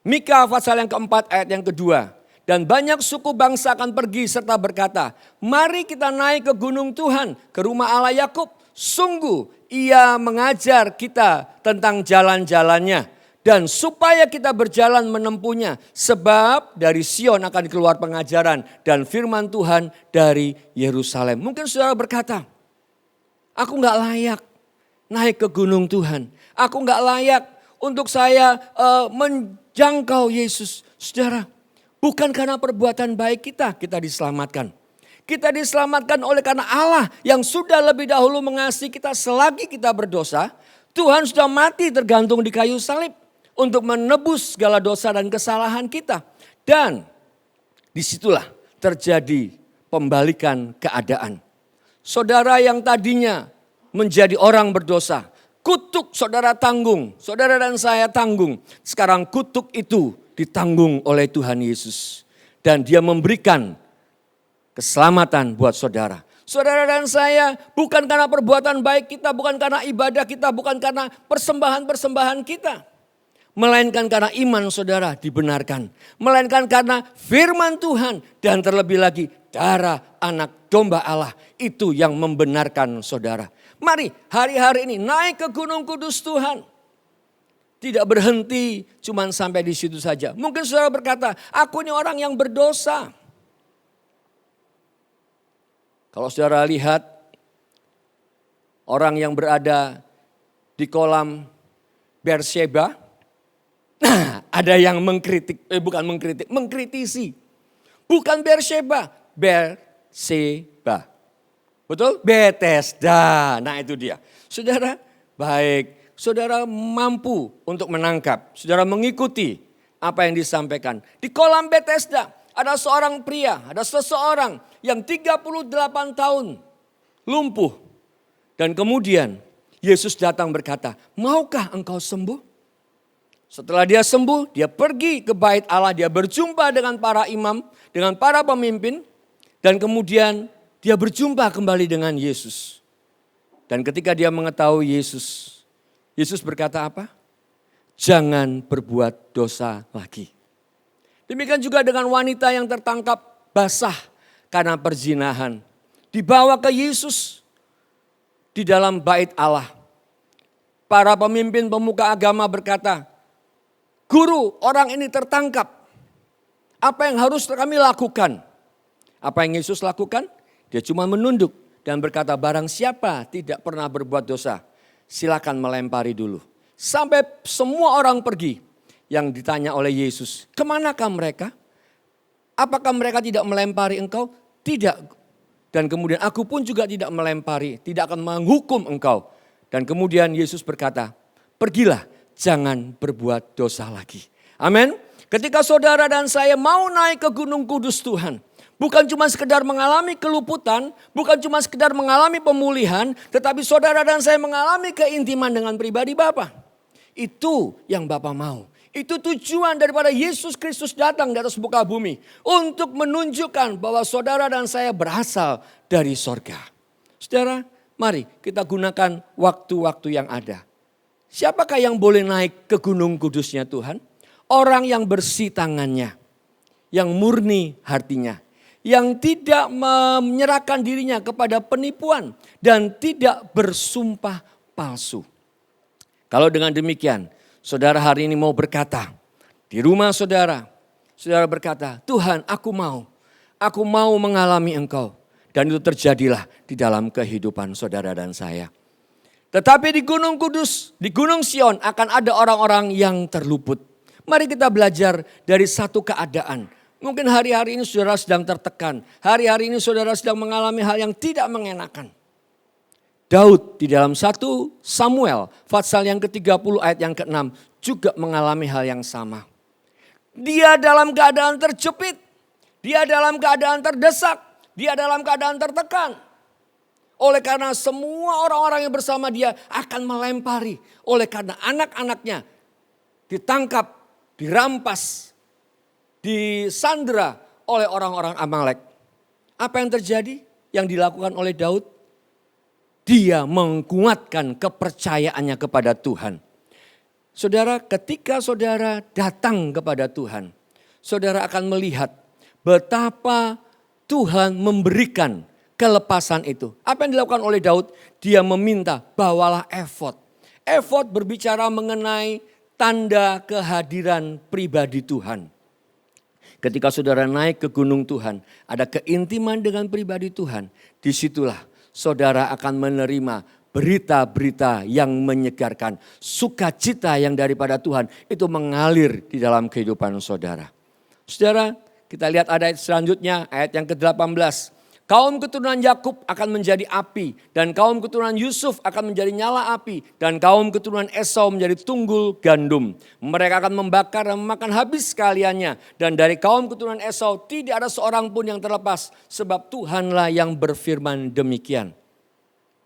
Mika pasal yang keempat ayat yang kedua. Dan banyak suku bangsa akan pergi serta berkata, mari kita naik ke gunung Tuhan, ke rumah Allah Yakub. Sungguh ia mengajar kita tentang jalan-jalannya. Dan supaya kita berjalan menempuhnya. Sebab dari Sion akan keluar pengajaran dan firman Tuhan dari Yerusalem. Mungkin saudara berkata, aku gak layak naik ke gunung Tuhan. Aku gak layak untuk saya menjangkau Yesus. Saudara, bukan karena perbuatan baik kita diselamatkan. Kita diselamatkan oleh karena Allah yang sudah lebih dahulu mengasihi kita selagi kita berdosa. Tuhan sudah mati tergantung di kayu salib. Untuk menebus segala dosa dan kesalahan kita. Dan disitulah terjadi pembalikan keadaan. Saudara yang tadinya menjadi orang berdosa. Kutuk saudara tanggung. Saudara dan saya tanggung. Sekarang kutuk itu ditanggung oleh Tuhan Yesus. Dan dia memberikan keselamatan buat saudara. Saudara dan saya bukan karena perbuatan baik kita. Bukan karena ibadah kita. Bukan karena persembahan-persembahan kita. Melainkan karena iman saudara dibenarkan. Melainkan karena firman Tuhan. Dan terlebih lagi darah anak domba Allah. Itu yang membenarkan saudara. Mari hari-hari ini naik ke gunung kudus Tuhan. Tidak berhenti cuman sampai di situ saja. Mungkin saudara berkata, aku ini orang yang berdosa. Kalau saudara lihat orang yang berada di kolam Beersheba. Nah, ada yang mengkritisi. Bukan Beersheba, Berseba. Betul? Bethesda. Nah itu dia. Saudara, baik. Saudara mampu untuk menangkap. Saudara mengikuti apa yang disampaikan. Di kolam Bethesda ada seorang pria, ada seseorang yang 38 tahun lumpuh. Dan kemudian Yesus datang berkata, maukah engkau sembuh? Setelah dia sembuh, dia pergi ke bait Allah, dia berjumpa dengan para imam, dengan para pemimpin. Dan kemudian dia berjumpa kembali dengan Yesus. Dan ketika dia mengetahui Yesus, Yesus berkata apa? Jangan berbuat dosa lagi. Demikian juga dengan wanita yang tertangkap basah karena perzinahan. Dibawa ke Yesus di dalam bait Allah. Para pemimpin pemuka agama berkata, Guru, orang ini tertangkap. Apa yang harus kami lakukan? Apa yang Yesus lakukan? Dia cuma menunduk dan berkata, barang siapa tidak pernah berbuat dosa, silakan melempari dulu. Sampai semua orang pergi. Yang ditanya oleh Yesus, kemanakah mereka? Apakah mereka tidak melempari engkau? Tidak. Dan kemudian aku pun juga tidak melempari, tidak akan menghukum engkau. Dan kemudian Yesus berkata, pergilah. Jangan berbuat dosa lagi. Amin. Ketika saudara dan saya mau naik ke gunung kudus Tuhan. Bukan cuma sekedar mengalami keluputan. Bukan cuma sekedar mengalami pemulihan. Tetapi saudara dan saya mengalami keintiman dengan pribadi Bapa. Itu yang Bapa mau. Itu tujuan daripada Yesus Kristus datang di atas muka bumi. Untuk menunjukkan bahwa saudara dan saya berasal dari sorga. Saudara, mari kita gunakan waktu-waktu yang ada. Siapakah yang boleh naik ke gunung kudusnya Tuhan? Orang yang bersih tangannya. Yang murni hatinya. Yang tidak menyerahkan dirinya kepada penipuan. Dan tidak bersumpah palsu. Kalau dengan demikian, saudara hari ini mau berkata. Di rumah saudara, saudara berkata, Tuhan aku mau mengalami engkau. Dan itu terjadilah di dalam kehidupan saudara dan saya. Tetapi di Gunung Kudus, di Gunung Sion akan ada orang-orang yang terluput. Mari kita belajar dari satu keadaan. Mungkin hari-hari ini saudara sedang tertekan. Hari-hari ini saudara sedang mengalami hal yang tidak mengenakan. Daud di dalam 1 Samuel pasal yang ke-30 ayat yang ke-6 juga mengalami hal yang sama. Dia dalam keadaan terjepit, dia dalam keadaan terdesak, dia dalam keadaan tertekan. Oleh karena semua orang-orang yang bersama dia akan melempari. Oleh karena anak-anaknya ditangkap, dirampas, disandera oleh orang-orang Amalek. Apa yang terjadi? Yang dilakukan oleh Daud? Dia menguatkan kepercayaannya kepada Tuhan. Saudara, ketika saudara datang kepada Tuhan, saudara akan melihat betapa Tuhan memberikan kelepasan itu. Apa yang dilakukan oleh Daud? Dia meminta bawalah efod. Efod berbicara mengenai tanda kehadiran pribadi Tuhan. Ketika saudara naik ke gunung Tuhan, ada keintiman dengan pribadi Tuhan. Disitulah saudara akan menerima berita-berita yang menyegarkan. Sukacita yang daripada Tuhan itu mengalir di dalam kehidupan saudara. Saudara, kita lihat ayat selanjutnya, ayat yang ke-18. Kaum keturunan Yakub akan menjadi api dan kaum keturunan Yusuf akan menjadi nyala api dan kaum keturunan Esau menjadi tunggul gandum. Mereka akan membakar dan memakan habis sekaliannya dan dari kaum keturunan Esau tidak ada seorang pun yang terlepas sebab Tuhanlah yang berfirman demikian.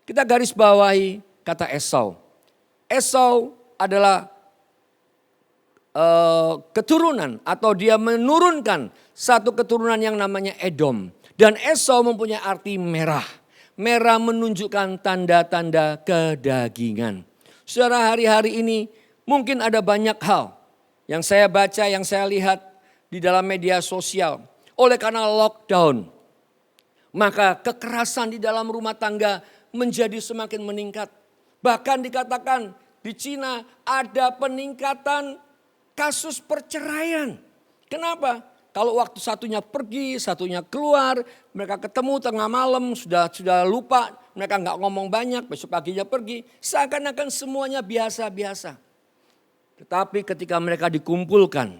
Kita garis bawahi kata Esau. Esau adalah keturunan atau dia menurunkan satu keturunan yang namanya Edom. Dan Esau mempunyai arti merah. Merah menunjukkan tanda-tanda kedagingan. Saudara, hari-hari ini mungkin ada banyak hal yang saya baca, yang saya lihat di dalam media sosial. Oleh karena lockdown, maka kekerasan di dalam rumah tangga menjadi semakin meningkat. Bahkan dikatakan di Cina ada peningkatan kasus perceraian. Kenapa? Kalau waktu satunya pergi, satunya keluar, mereka ketemu tengah malam, sudah lupa, mereka nggak ngomong banyak, besok paginya pergi, seakan-akan semuanya biasa-biasa. Tetapi ketika mereka dikumpulkan,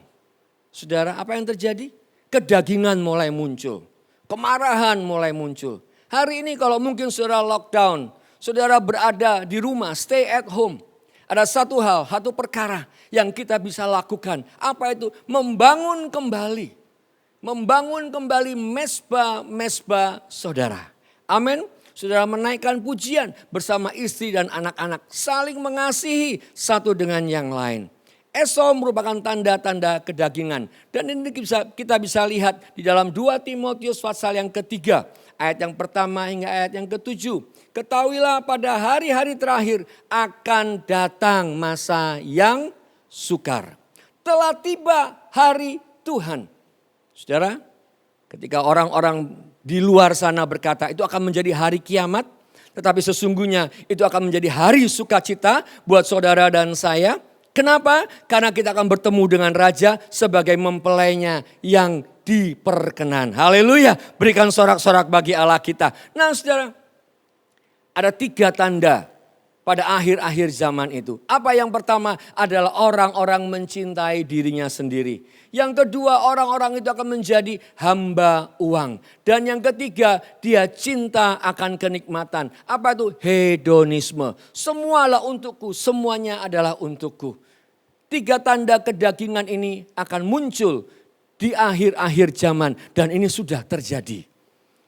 saudara, apa yang terjadi? Kedagingan mulai muncul, kemarahan mulai muncul. Hari ini kalau mungkin saudara lockdown, saudara berada di rumah, stay at home. Ada satu hal, satu perkara yang kita bisa lakukan. Apa itu? Membangun kembali mesbah-mesbah saudara. Amin. Saudara menaikkan pujian bersama istri dan anak-anak. Saling mengasihi satu dengan yang lain. Esau merupakan tanda-tanda kedagingan. Dan ini kita bisa lihat di dalam 2 Timotius pasal yang ketiga. Ayat yang pertama hingga ayat yang ke-7. Ketahuilah pada hari-hari terakhir akan datang masa yang sukar. Telah tiba hari Tuhan. Saudara, ketika orang-orang di luar sana berkata itu akan menjadi hari kiamat. Tetapi sesungguhnya itu akan menjadi hari sukacita buat saudara dan saya. Kenapa? Karena kita akan bertemu dengan Raja sebagai mempelainya yang diperkenan. Haleluya, berikan sorak-sorak bagi Allah kita. Nah saudara, ada 3 tanda pada akhir-akhir zaman itu. Apa yang pertama adalah orang-orang mencintai dirinya sendiri. Yang kedua, orang-orang itu akan menjadi hamba uang. Dan yang ketiga, dia cinta akan kenikmatan. Apa itu? Hedonisme. Semualah untukku, semuanya adalah untukku. 3 tanda kedagingan ini akan muncul di akhir-akhir zaman. Dan ini sudah terjadi.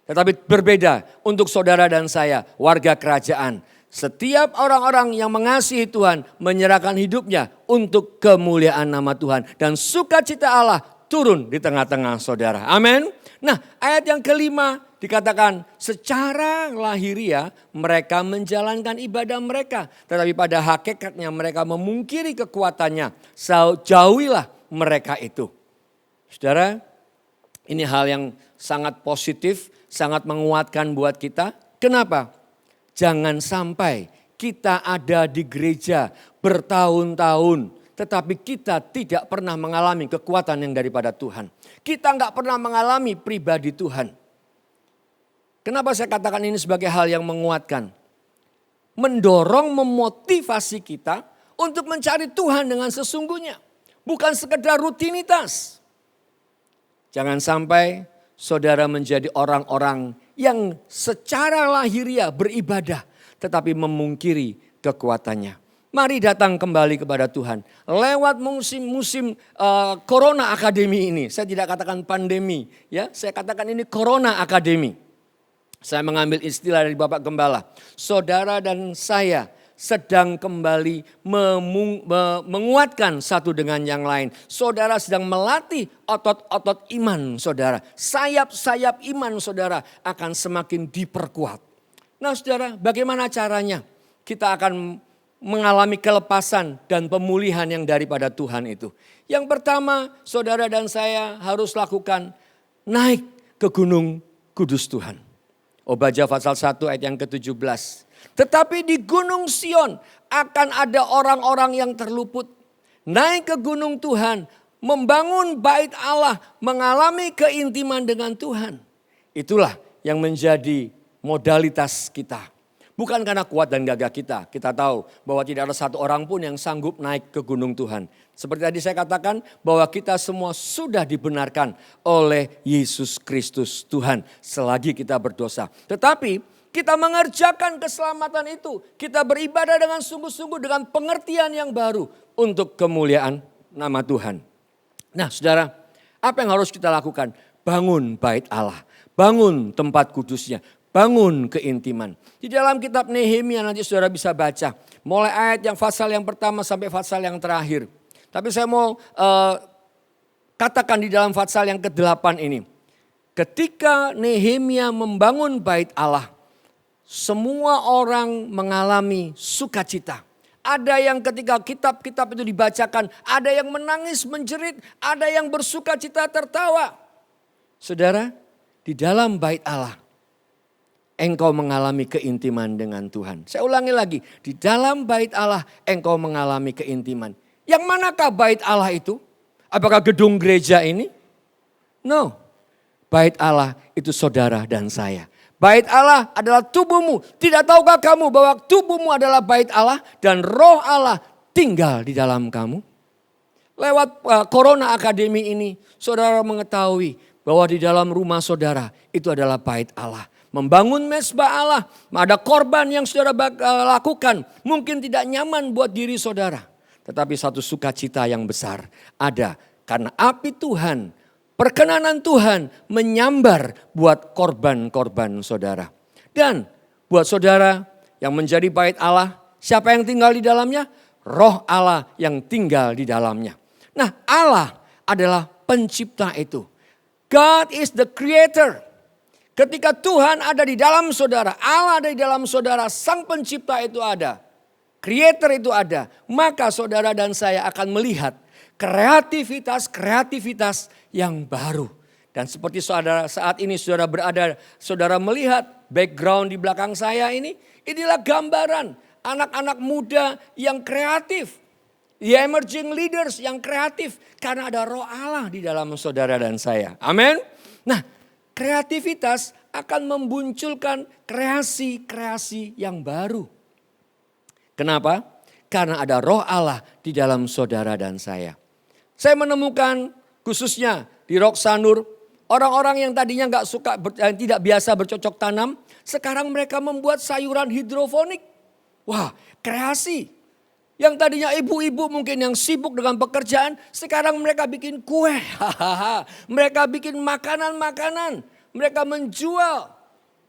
Tetapi berbeda untuk saudara dan saya, warga kerajaan. Setiap orang-orang yang mengasihi Tuhan menyerahkan hidupnya untuk kemuliaan nama Tuhan. Dan sukacita Allah turun di tengah-tengah saudara. Amin. Nah, ayat yang kelima dikatakan secara lahiriah mereka menjalankan ibadah mereka. Tetapi pada hakikatnya mereka memungkiri kekuatannya. Jauhilah mereka itu. Saudara, ini hal yang sangat positif, sangat menguatkan buat kita. Kenapa? Jangan sampai kita ada di gereja bertahun-tahun. Tetapi kita tidak pernah mengalami kekuatan yang daripada Tuhan. Kita nggak pernah mengalami pribadi Tuhan. Kenapa saya katakan ini sebagai hal yang menguatkan? mendorong, memotivasi kita untuk mencari Tuhan dengan sesungguhnya. Bukan sekedar rutinitas. Jangan sampai saudara menjadi orang-orang yang secara lahiriah beribadah tetapi memungkiri kekuatannya. Mari datang kembali kepada Tuhan. Lewat musim Corona Academy ini, saya tidak katakan pandemi, ya, saya katakan ini Corona Academy. Saya mengambil istilah dari Bapak Gembala. Saudara dan saya sedang kembali menguatkan satu dengan yang lain. Saudara sedang melatih otot-otot iman saudara. Sayap-sayap iman saudara akan semakin diperkuat. Nah saudara, bagaimana caranya kita akan mengalami kelepasan dan pemulihan yang daripada Tuhan itu? Yang pertama, saudara dan saya harus lakukan naik ke gunung kudus Tuhan. Obadja pasal 1 ayat yang ke-17. Tetapi di gunung Sion akan ada orang-orang yang terluput. Naik ke gunung Tuhan, membangun bait Allah, mengalami keintiman dengan Tuhan. Itulah yang menjadi modalitas kita. Bukan karena kuat dan gagah kita. Kita tahu bahwa tidak ada satu orang pun yang sanggup naik ke gunung Tuhan. Seperti tadi saya katakan bahwa kita semua sudah dibenarkan oleh Yesus Kristus Tuhan selagi kita berdosa. Tetapi kita mengerjakan keselamatan itu. Kita beribadah dengan sungguh-sungguh dengan pengertian yang baru untuk kemuliaan nama Tuhan. Nah saudara, apa yang harus kita lakukan? Bangun bait Allah, bangun tempat kudusnya, bangun keintiman. Di dalam kitab Nehemia nanti saudara bisa baca. Mulai ayat yang pasal yang pertama sampai pasal yang terakhir. Tapi saya mau katakan di dalam pasal yang ke-8 ini. Ketika Nehemia membangun bait Allah, semua orang mengalami sukacita. Ada yang ketika kitab-kitab itu dibacakan, ada yang menangis menjerit, ada yang bersukacita tertawa. Saudara, di dalam bait Allah, engkau mengalami keintiman dengan Tuhan. Saya ulangi lagi, di dalam bait Allah engkau mengalami keintiman. Yang manakah bait Allah itu? Apakah gedung gereja ini? No, bait Allah itu saudara dan saya. Bait Allah adalah tubuhmu. Tidak tahukah kamu bahwa tubuhmu adalah bait Allah dan roh Allah tinggal di dalam kamu? Lewat Corona Academy ini, saudara mengetahui bahwa di dalam rumah saudara itu adalah bait Allah. Membangun mezbah Allah, ada korban yang saudara lakukan. Mungkin tidak nyaman buat diri saudara. Tetapi satu sukacita yang besar ada karena api Tuhan, perkenanan Tuhan menyambar buat korban-korban saudara. Dan buat saudara yang menjadi bait Allah, siapa yang tinggal di dalamnya? Roh Allah yang tinggal di dalamnya. Nah, Allah adalah pencipta itu. God is the creator. Ketika Tuhan ada di dalam saudara, Allah ada di dalam saudara, sang pencipta itu ada. Creator itu ada. Maka saudara dan saya akan melihat kreativitas yang baru. Dan seperti saudara saat ini saudara melihat background di belakang saya ini. Inilah gambaran anak-anak muda yang kreatif. The emerging leaders yang kreatif. Karena ada roh Allah di dalam saudara dan saya. Amin. Nah, kreativitas akan memunculkan kreasi-kreasi yang baru. Kenapa? Karena ada roh Allah di dalam saudara dan saya. Saya menemukan khususnya di Roksanur, orang-orang yang tadinya tidak biasa bercocok tanam, sekarang mereka membuat sayuran hidroponik. Wah, kreasi. Yang tadinya ibu-ibu mungkin yang sibuk dengan pekerjaan, sekarang mereka bikin kue. Mereka bikin makanan-makanan. Mereka menjual.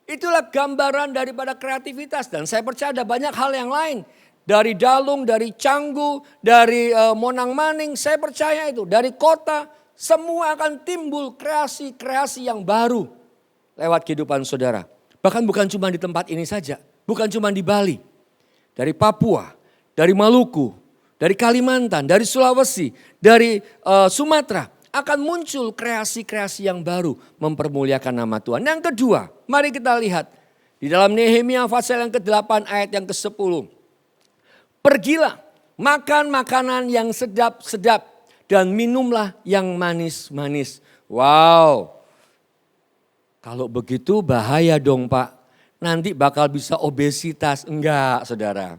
Itulah gambaran daripada kreativitas. Dan saya percaya ada banyak hal yang lain. Dari Dalung, dari Canggu, dari Monang Maning. Saya percaya itu. Dari kota, semua akan timbul kreasi-kreasi yang baru. Lewat kehidupan saudara. Bahkan bukan cuma di tempat ini saja. Bukan cuma di Bali. Dari Papua, dari Maluku, dari Kalimantan, dari Sulawesi, dari Sumatera. Akan muncul kreasi-kreasi yang baru mempermuliakan nama Tuhan. Yang kedua, mari kita lihat. Di dalam Nehemia pasal yang ke-8 ayat yang ke-10. Pergilah, makan makanan yang sedap-sedap dan minumlah yang manis-manis. Wow, kalau begitu bahaya dong Pak. nanti bakal bisa obesitas. Enggak, saudara.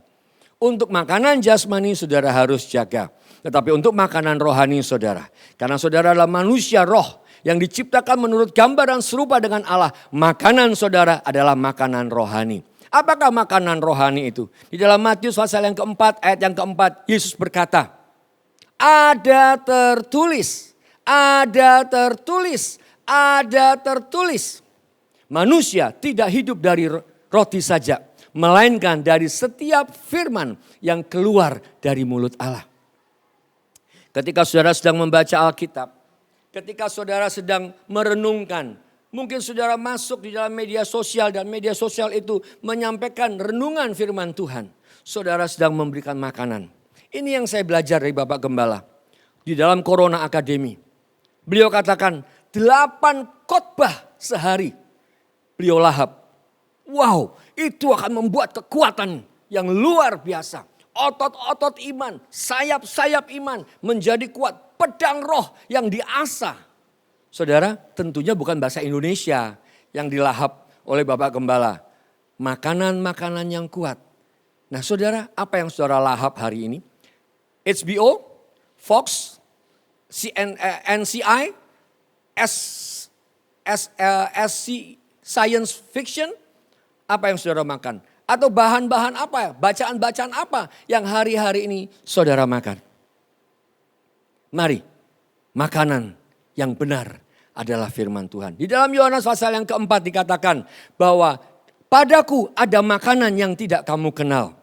Untuk makanan jasmani saudara harus jaga. Tetapi untuk makanan rohani saudara. Karena saudara adalah manusia roh yang diciptakan menurut gambaran serupa dengan Allah. Makanan saudara adalah makanan rohani. Apakah makanan rohani itu? Di dalam Matius pasal yang keempat, ayat yang keempat, Yesus berkata, ada tertulis, ada tertulis, ada tertulis. Manusia tidak hidup dari roti saja, melainkan dari setiap firman yang keluar dari mulut Allah. Ketika saudara sedang membaca Alkitab, ketika saudara sedang merenungkan, mungkin saudara masuk di dalam media sosial dan media sosial itu menyampaikan renungan firman Tuhan. Saudara sedang memberikan makanan. Ini yang saya belajar dari Bapak Gembala. Di dalam Corona Academy. Beliau katakan 8 khotbah sehari. Beliau lahap. Wow, itu akan membuat kekuatan yang luar biasa. Otot-otot iman, sayap-sayap iman menjadi kuat. Pedang roh yang diasah. Saudara, tentunya bukan bahasa Indonesia yang dilahap oleh Bapak Gembala. Makanan-makanan yang kuat. Nah saudara, apa yang saudara lahap hari ini? HBO, Fox, NCI, SC, Science Fiction. Apa yang saudara makan? Atau bahan-bahan apa? Bacaan-bacaan apa yang hari-hari ini saudara makan? Mari, makanan yang benar adalah firman Tuhan. Di dalam Yohanes pasal yang keempat dikatakan bahwa padaku ada makanan yang tidak kamu kenal.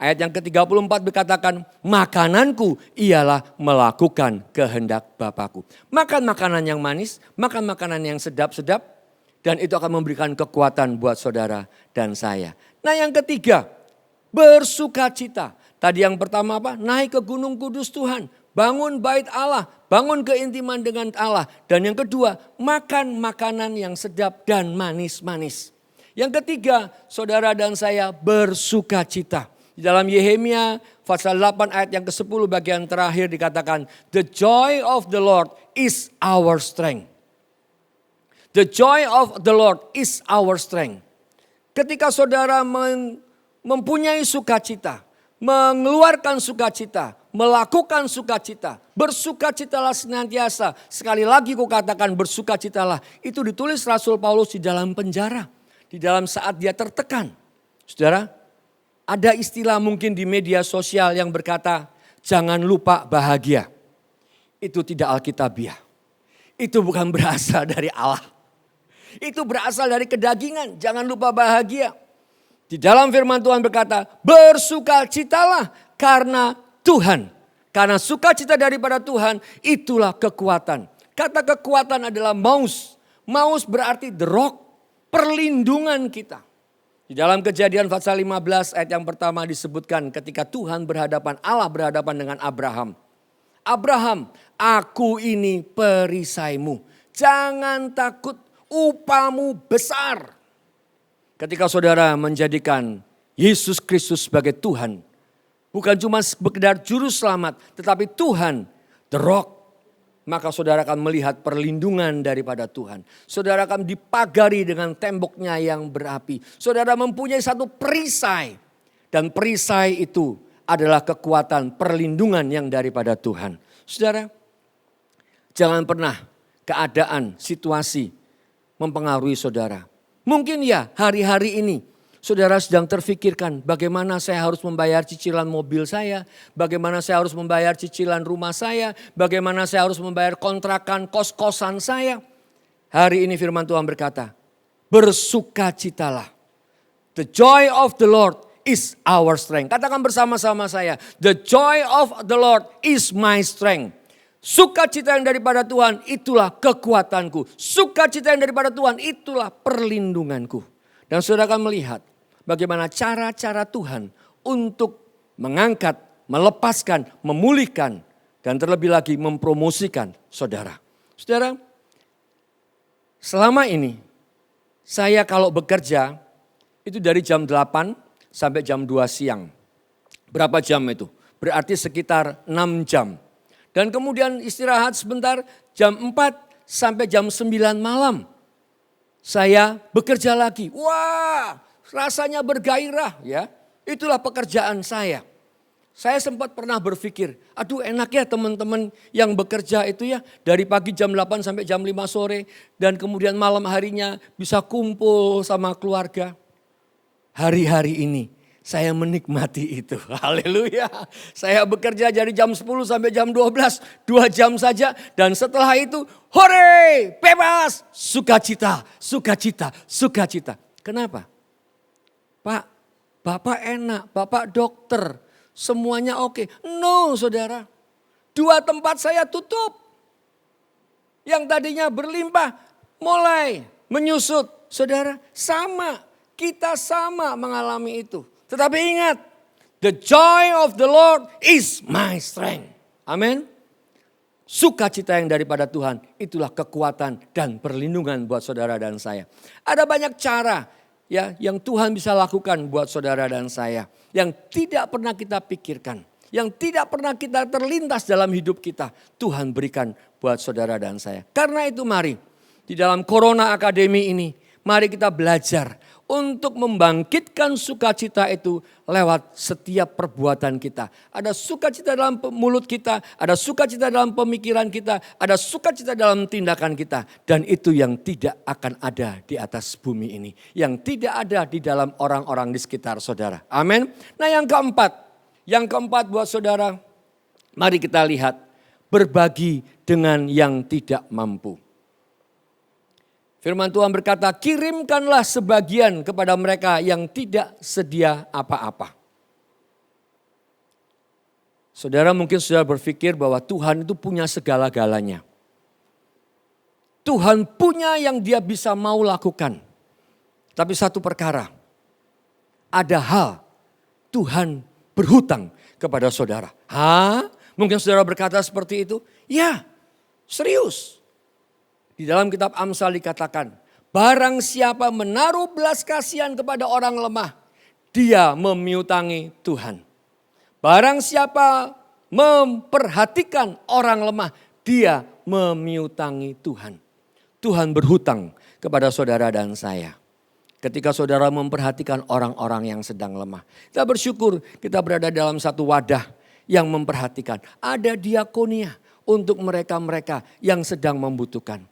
Ayat yang ke-34 berkatakan, makananku ialah melakukan kehendak Bapakku. Makan makanan yang manis, makan makanan yang sedap-sedap, dan itu akan memberikan kekuatan buat saudara dan saya. Nah yang ketiga, bersukacita. Tadi yang pertama apa? Naik ke gunung kudus Tuhan. Bangun bait Allah, bangun keintiman dengan Allah. Dan yang kedua, makan makanan yang sedap dan manis-manis. Yang ketiga, saudara dan saya bersukacita. Di dalam Yehemia pasal 8 ayat yang ke-10 bagian terakhir dikatakan, the joy of the Lord is our strength. The joy of the Lord is our strength. Ketika saudara mempunyai sukacita, mengeluarkan sukacita, melakukan sukacita, bersukacitalah senantiasa. Sekali lagi kukatakan bersukacitalah. Itu ditulis Rasul Paulus di dalam penjara, di dalam saat dia tertekan. Saudara, ada istilah mungkin di media sosial yang berkata, jangan lupa bahagia. Itu tidak alkitabiah. Itu bukan berasal dari Allah. Itu berasal dari kedagingan. Jangan lupa bahagia. Di dalam firman Tuhan berkata, bersukacitalah karena Tuhan. Karena sukacita daripada Tuhan, itulah kekuatan. Kata kekuatan adalah maus. Maus berarti the rock, perlindungan kita. Di dalam Kejadian pasal 15 ayat yang pertama disebutkan ketika Tuhan berhadapan, Allah berhadapan dengan Abraham. Abraham, aku ini perisaimu. Jangan takut, upamu besar. Ketika saudara menjadikan Yesus Kristus sebagai Tuhan. Bukan cuma sekedar juru selamat, tetapi Tuhan, the rock. Maka saudara akan melihat perlindungan daripada Tuhan. Saudara akan dipagari dengan temboknya yang berapi. Saudara mempunyai satu perisai. Dan perisai itu adalah kekuatan perlindungan yang daripada Tuhan. Saudara, jangan pernah keadaan, situasi mempengaruhi saudara. Mungkin ya hari-hari ini saudara sedang terfikirkan bagaimana saya harus membayar cicilan mobil saya, bagaimana saya harus membayar cicilan rumah saya, bagaimana saya harus membayar kontrakan kos-kosan saya. Hari ini firman Tuhan berkata, bersukacitalah. The joy of the Lord is our strength. Katakan bersama-sama saya, the joy of the Lord is my strength. Sukacita yang daripada Tuhan itulah kekuatanku. Sukacita yang daripada Tuhan itulah perlindunganku. Dan saudara akan melihat bagaimana cara-cara Tuhan untuk mengangkat, melepaskan, memulihkan, dan terlebih lagi mempromosikan saudara. Saudara, selama ini saya kalau bekerja itu dari jam 8 sampai jam 2 siang. Berapa jam itu? Berarti sekitar 6 jam. Dan kemudian istirahat sebentar jam 4 sampai jam 9 malam. Saya bekerja lagi. Wah, rasanya bergairah ya. Itulah pekerjaan saya. Saya sempat pernah berpikir, aduh enak ya teman-teman yang bekerja itu ya dari pagi jam 8 sampai jam 5 sore dan kemudian malam harinya bisa kumpul sama keluarga. Hari-hari ini saya menikmati itu, haleluya. Saya bekerja dari jam 10 sampai jam 12, 2 jam saja. Dan setelah itu, hore, bebas, sukacita, sukacita, sukacita. Kenapa? Pak, Bapak enak, Bapak dokter. Semuanya oke. No saudara. 2 tempat saya tutup. Yang tadinya berlimpah mulai menyusut. Saudara sama. Kita sama mengalami itu. Tetapi ingat. The joy of the Lord is my strength. Amin. Sukacita yang daripada Tuhan. Itulah kekuatan dan perlindungan buat saudara dan saya. Ada banyak cara ya yang Tuhan bisa lakukan buat saudara dan saya. Yang tidak pernah kita pikirkan. Yang tidak pernah kita terlintas dalam hidup kita. Tuhan berikan buat saudara dan saya. Karena itu mari. Di dalam Corona Academy ini. Mari kita belajar. Untuk membangkitkan sukacita itu lewat setiap perbuatan kita. Ada sukacita dalam mulut kita. Ada sukacita dalam pemikiran kita. Ada sukacita dalam tindakan kita. Dan itu yang tidak akan ada di atas bumi ini. Yang tidak ada di dalam orang-orang di sekitar saudara. Amin. Nah yang keempat. Yang keempat buat saudara. Mari kita lihat. Berbagi dengan yang tidak mampu. Firman Tuhan berkata, kirimkanlah sebagian kepada mereka yang tidak sedia apa-apa. Saudara mungkin sudah berpikir bahwa Tuhan itu punya segala-galanya. Tuhan punya yang dia bisa mau lakukan. Tapi satu perkara, ada hal Tuhan berhutang kepada saudara. Hah? Mungkin saudara berkata seperti itu? Ya, serius. Di dalam kitab Amsal dikatakan, barang siapa menaruh belas kasihan kepada orang lemah, dia memiutangi Tuhan. Barang siapa memperhatikan orang lemah, dia memiutangi Tuhan. Tuhan berhutang kepada saudara dan saya. Ketika saudara memperhatikan orang-orang yang sedang lemah. Kita bersyukur kita berada dalam satu wadah yang memperhatikan. Ada diakonia untuk mereka-mereka yang sedang membutuhkan.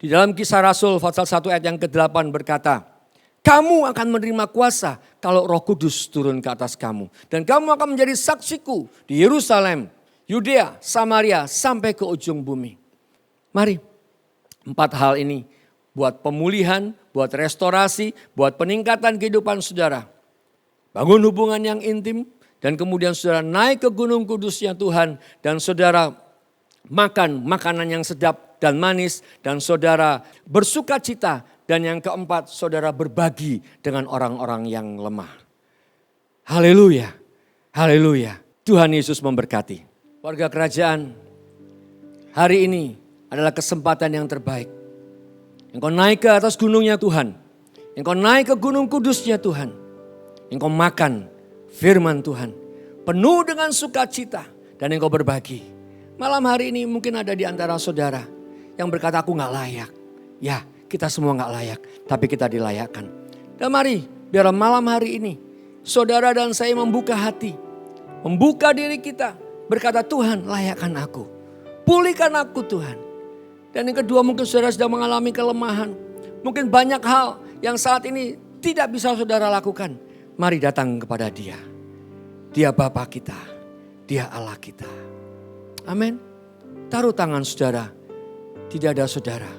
Di dalam Kisah Rasul pasal 1 ayat yang ke-8 berkata, kamu akan menerima kuasa kalau Roh Kudus turun ke atas kamu. Dan kamu akan menjadi saksiku di Yerusalem, Yudea, Samaria, sampai ke ujung bumi. Mari, 4 hal ini buat pemulihan, buat restorasi, buat peningkatan kehidupan saudara. Bangun hubungan yang intim, dan kemudian saudara naik ke gunung kudusnya Tuhan. Dan saudara makan makanan yang sedap dan manis, dan saudara bersuka cita. Dan yang keempat, saudara berbagi dengan orang-orang yang lemah. Haleluya, haleluya. Tuhan Yesus memberkati. Warga kerajaan, hari ini adalah kesempatan yang terbaik. Engkau naik ke atas gunungnya Tuhan. Engkau naik ke gunung kudusnya Tuhan. Engkau makan firman Tuhan. Penuh dengan sukacita, dan engkau berbagi. Malam hari ini mungkin ada di antara saudara yang berkata aku gak layak. Ya, kita semua gak layak, tapi kita dilayakkan. Dan mari, biar malam hari ini saudara dan saya membuka hati. Membuka diri kita, berkata Tuhan layakkan aku. Pulihkan aku Tuhan. Dan yang kedua mungkin saudara sedang mengalami kelemahan. Mungkin banyak hal yang saat ini tidak bisa saudara lakukan. Mari datang kepada Dia. Dia Bapa kita, Dia Allah kita. Amin. Taruh tangan saudara. Tidak ada saudara.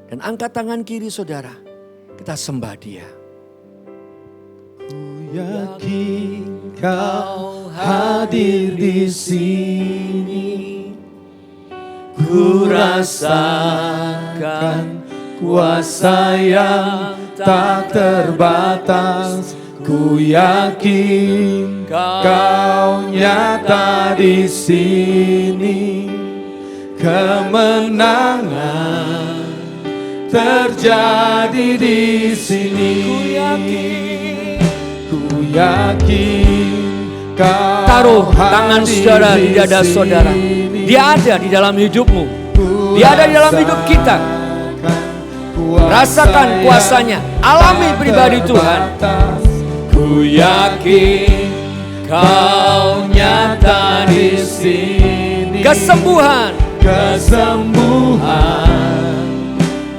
Dan angkat tangan kiri saudara. Kita sembah Dia. Ku yakin Kau hadir di sini. Ku rasakan kuasa yang tak terbatas. Ku yakin Kau nyata di sini. Kemenangan terjadi di sini. Ku yakin Kau taruh tangan saudara di dada saudara. Dia ada di dalam hidupmu. Dia ada di dalam hidup kita. Rasakan kuasanya, alami pribadi Tuhan. Ku yakin Kau nyata di sini. Kesembuhan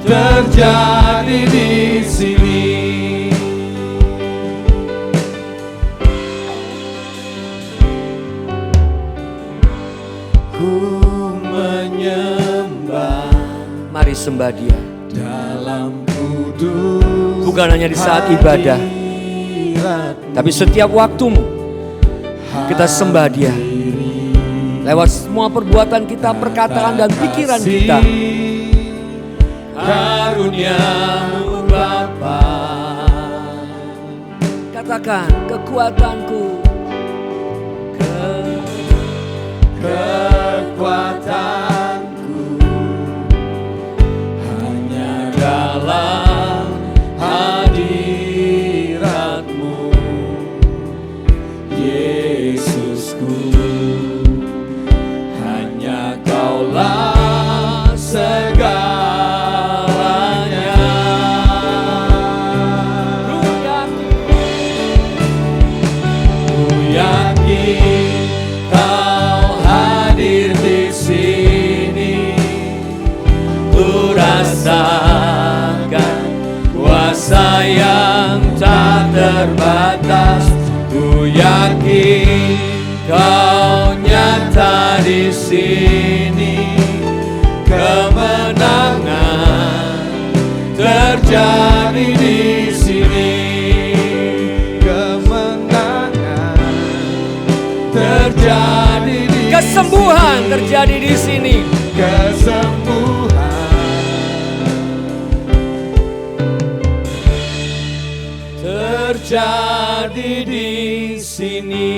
terjadi di sini. Ku menyembah. Mari sembah Dia. Dalam kudus. Bukan hanya di saat ibadah, tapi setiap waktumu kita sembah Dia. Lewat semua perbuatan kita, perkataan dan pikiran kita. Karuniamu Bapa. Katakan, kekuatanku, kekuatanku hanya dalam hadirat-Mu, Yesusku. Hanya Kaulah segalanya. Ku yakin Kau hadir di sini. Ku rasakan kuasa yang tak terbatas. Ku yakin Kau nyata di sini. Kemenangan terjadi di sini. Kemenangan terjadi di sini. kesembuhan terjadi di sini. Kesembuhan terjadi di sini.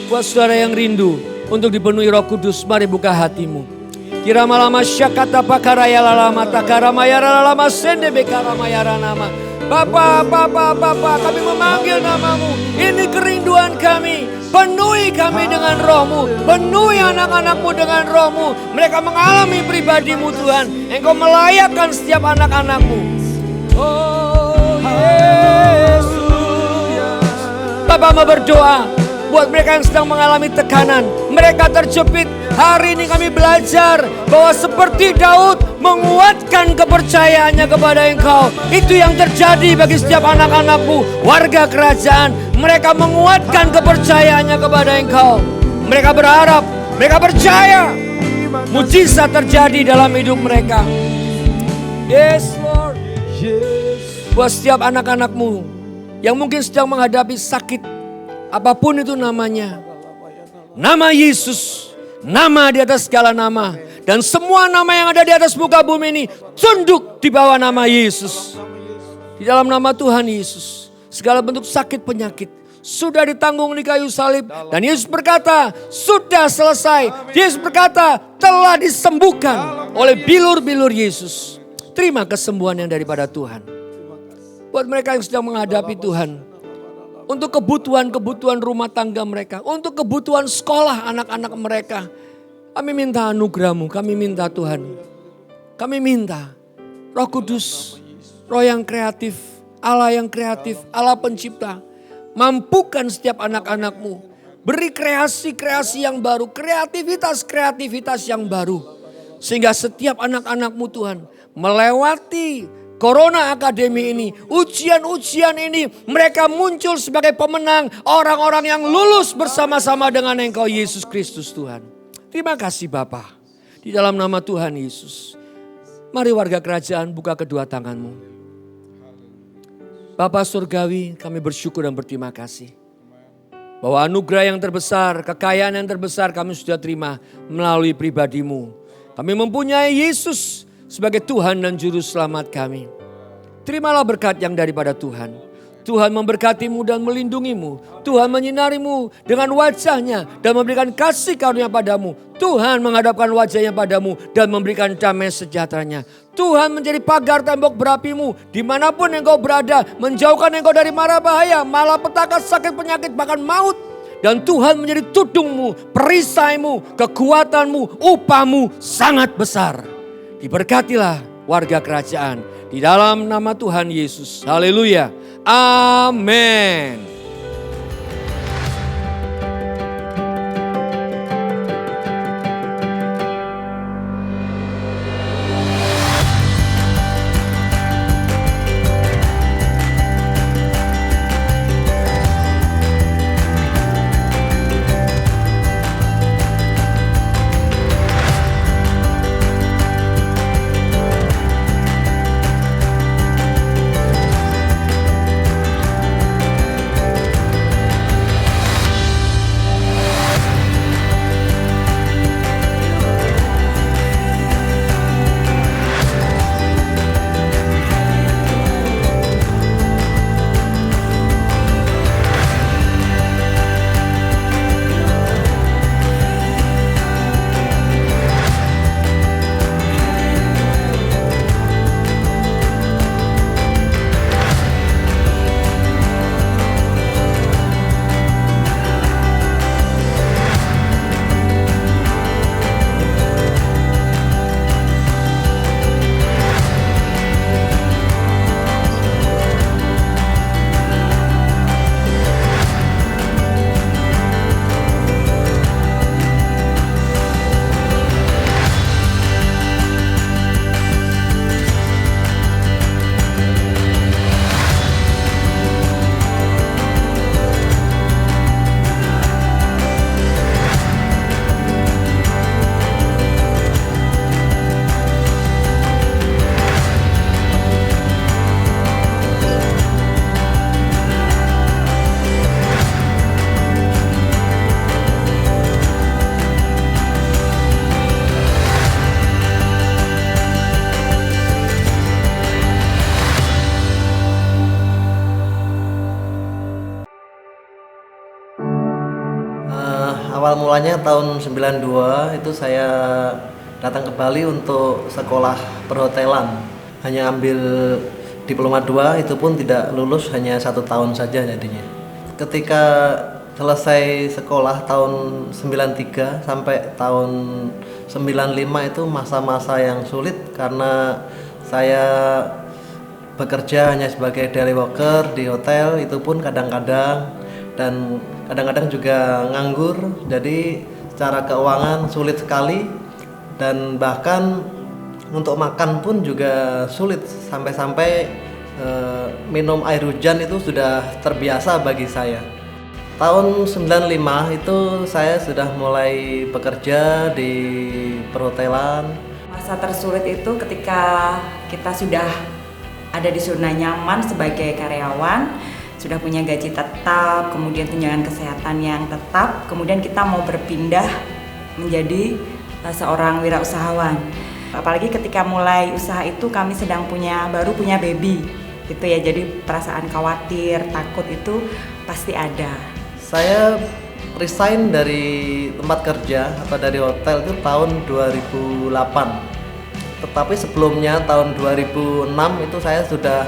Buat saudara yang rindu untuk dipenuhi Roh Kudus, mari buka hatimu. Kirama lama syakata pakaraya lalama takaramaya lalama sende bekaramaya ranama. Bapa, kami memanggil namamu. Ini kerinduan kami. Penuhi kami dengan Roh-Mu. Penuhi anak-anak-Mu dengan Roh-Mu. Mereka mengalami pribadi-Mu Tuhan. Engkau melayakkan setiap anak-anak-Mu. Oh Yesus. Bapa mau berdoa buat mereka yang sedang mengalami tekanan. Mereka terjepit. Hari ini kami belajar bahwa seperti Daud menguatkan kepercayaannya kepada Engkau. Itu yang terjadi bagi setiap anak-anak-Mu, warga kerajaan. Mereka menguatkan kepercayaannya kepada Engkau. Mereka berharap, mereka percaya mujizat terjadi dalam hidup mereka. Yes Lord. Buat setiap anak-anak-Mu yang mungkin sedang menghadapi sakit, apapun itu namanya, nama Yesus, nama di atas segala nama. Dan semua nama yang ada di atas muka bumi ini tunduk di bawah nama Yesus. Di dalam nama Tuhan Yesus, segala bentuk sakit penyakit sudah ditanggung di kayu salib. Dan Yesus berkata, sudah selesai. Yesus berkata, telah disembuhkan oleh bilur-bilur Yesus. Terima kesembuhan yang daripada Tuhan. Buat mereka yang sedang menghadapi Tuhan, untuk kebutuhan-kebutuhan rumah tangga mereka, untuk kebutuhan sekolah anak-anak mereka, kami minta anugerah-Mu, kami minta Tuhan. Kami minta Roh Kudus, Roh yang kreatif, Allah yang kreatif, Allah pencipta. Mampukan setiap anak-anak-Mu. Beri kreasi-kreasi yang baru, kreativitas-kreativitas yang baru. Sehingga setiap anak-anak-Mu Tuhan melewati Corona Academy ini, ujian-ujian ini, mereka muncul sebagai pemenang, orang-orang yang lulus bersama-sama dengan Engkau Yesus Kristus Tuhan. Terima kasih Bapa. Di dalam nama Tuhan Yesus, mari warga kerajaan buka kedua tanganmu. Bapa Surgawi, kami bersyukur dan berterima kasih. Bahwa anugerah yang terbesar, kekayaan yang terbesar kami sudah terima melalui pribadi-Mu. Kami mempunyai Yesus sebagai Tuhan dan Juru Selamat kami. Terimalah berkat yang daripada Tuhan. Tuhan memberkati-Mu dan melindungi-Mu. Tuhan menyinari-Mu dengan wajah-Nya dan memberikan kasih karunia padamu. Tuhan menghadapkan wajah-Nya padamu dan memberikan damai sejahtera-Nya. Tuhan menjadi pagar tembok berapi-Mu. Dimanapun Engkau berada, menjauhkan Engkau dari mara bahaya, malapetaka, sakit, penyakit, bahkan maut. Dan Tuhan menjadi tudung-Mu, perisai-Mu, kekuatan-Mu, upah-Mu sangat besar. Diberkatilah warga kerajaan. Di dalam nama Tuhan Yesus. Haleluya. Amin. Awal mulanya tahun 92 itu saya datang ke Bali untuk sekolah perhotelan. Hanya ambil diploma 2, itu pun tidak lulus, hanya 1 tahun saja jadinya. Ketika selesai sekolah tahun 93 sampai tahun 95 itu masa-masa yang sulit karena saya bekerja hanya sebagai daily worker di hotel, itu pun kadang-kadang, dan kadang-kadang juga nganggur, jadi secara keuangan sulit sekali, dan bahkan untuk makan pun juga sulit, sampai-sampai minum air hujan itu sudah terbiasa bagi saya. Tahun 95 itu saya sudah mulai bekerja di perhotelan. Masa tersulit itu ketika kita sudah ada di zona nyaman sebagai karyawan, sudah punya gaji tetap, kemudian tunjangan kesehatan yang tetap, kemudian kita mau berpindah menjadi seorang wirausahawan. Apalagi ketika mulai usaha itu kami baru punya baby gitu ya, jadi perasaan khawatir, takut itu pasti ada. Saya resign dari tempat kerja atau dari hotel itu tahun 2008. Tetapi sebelumnya tahun 2006 itu saya sudah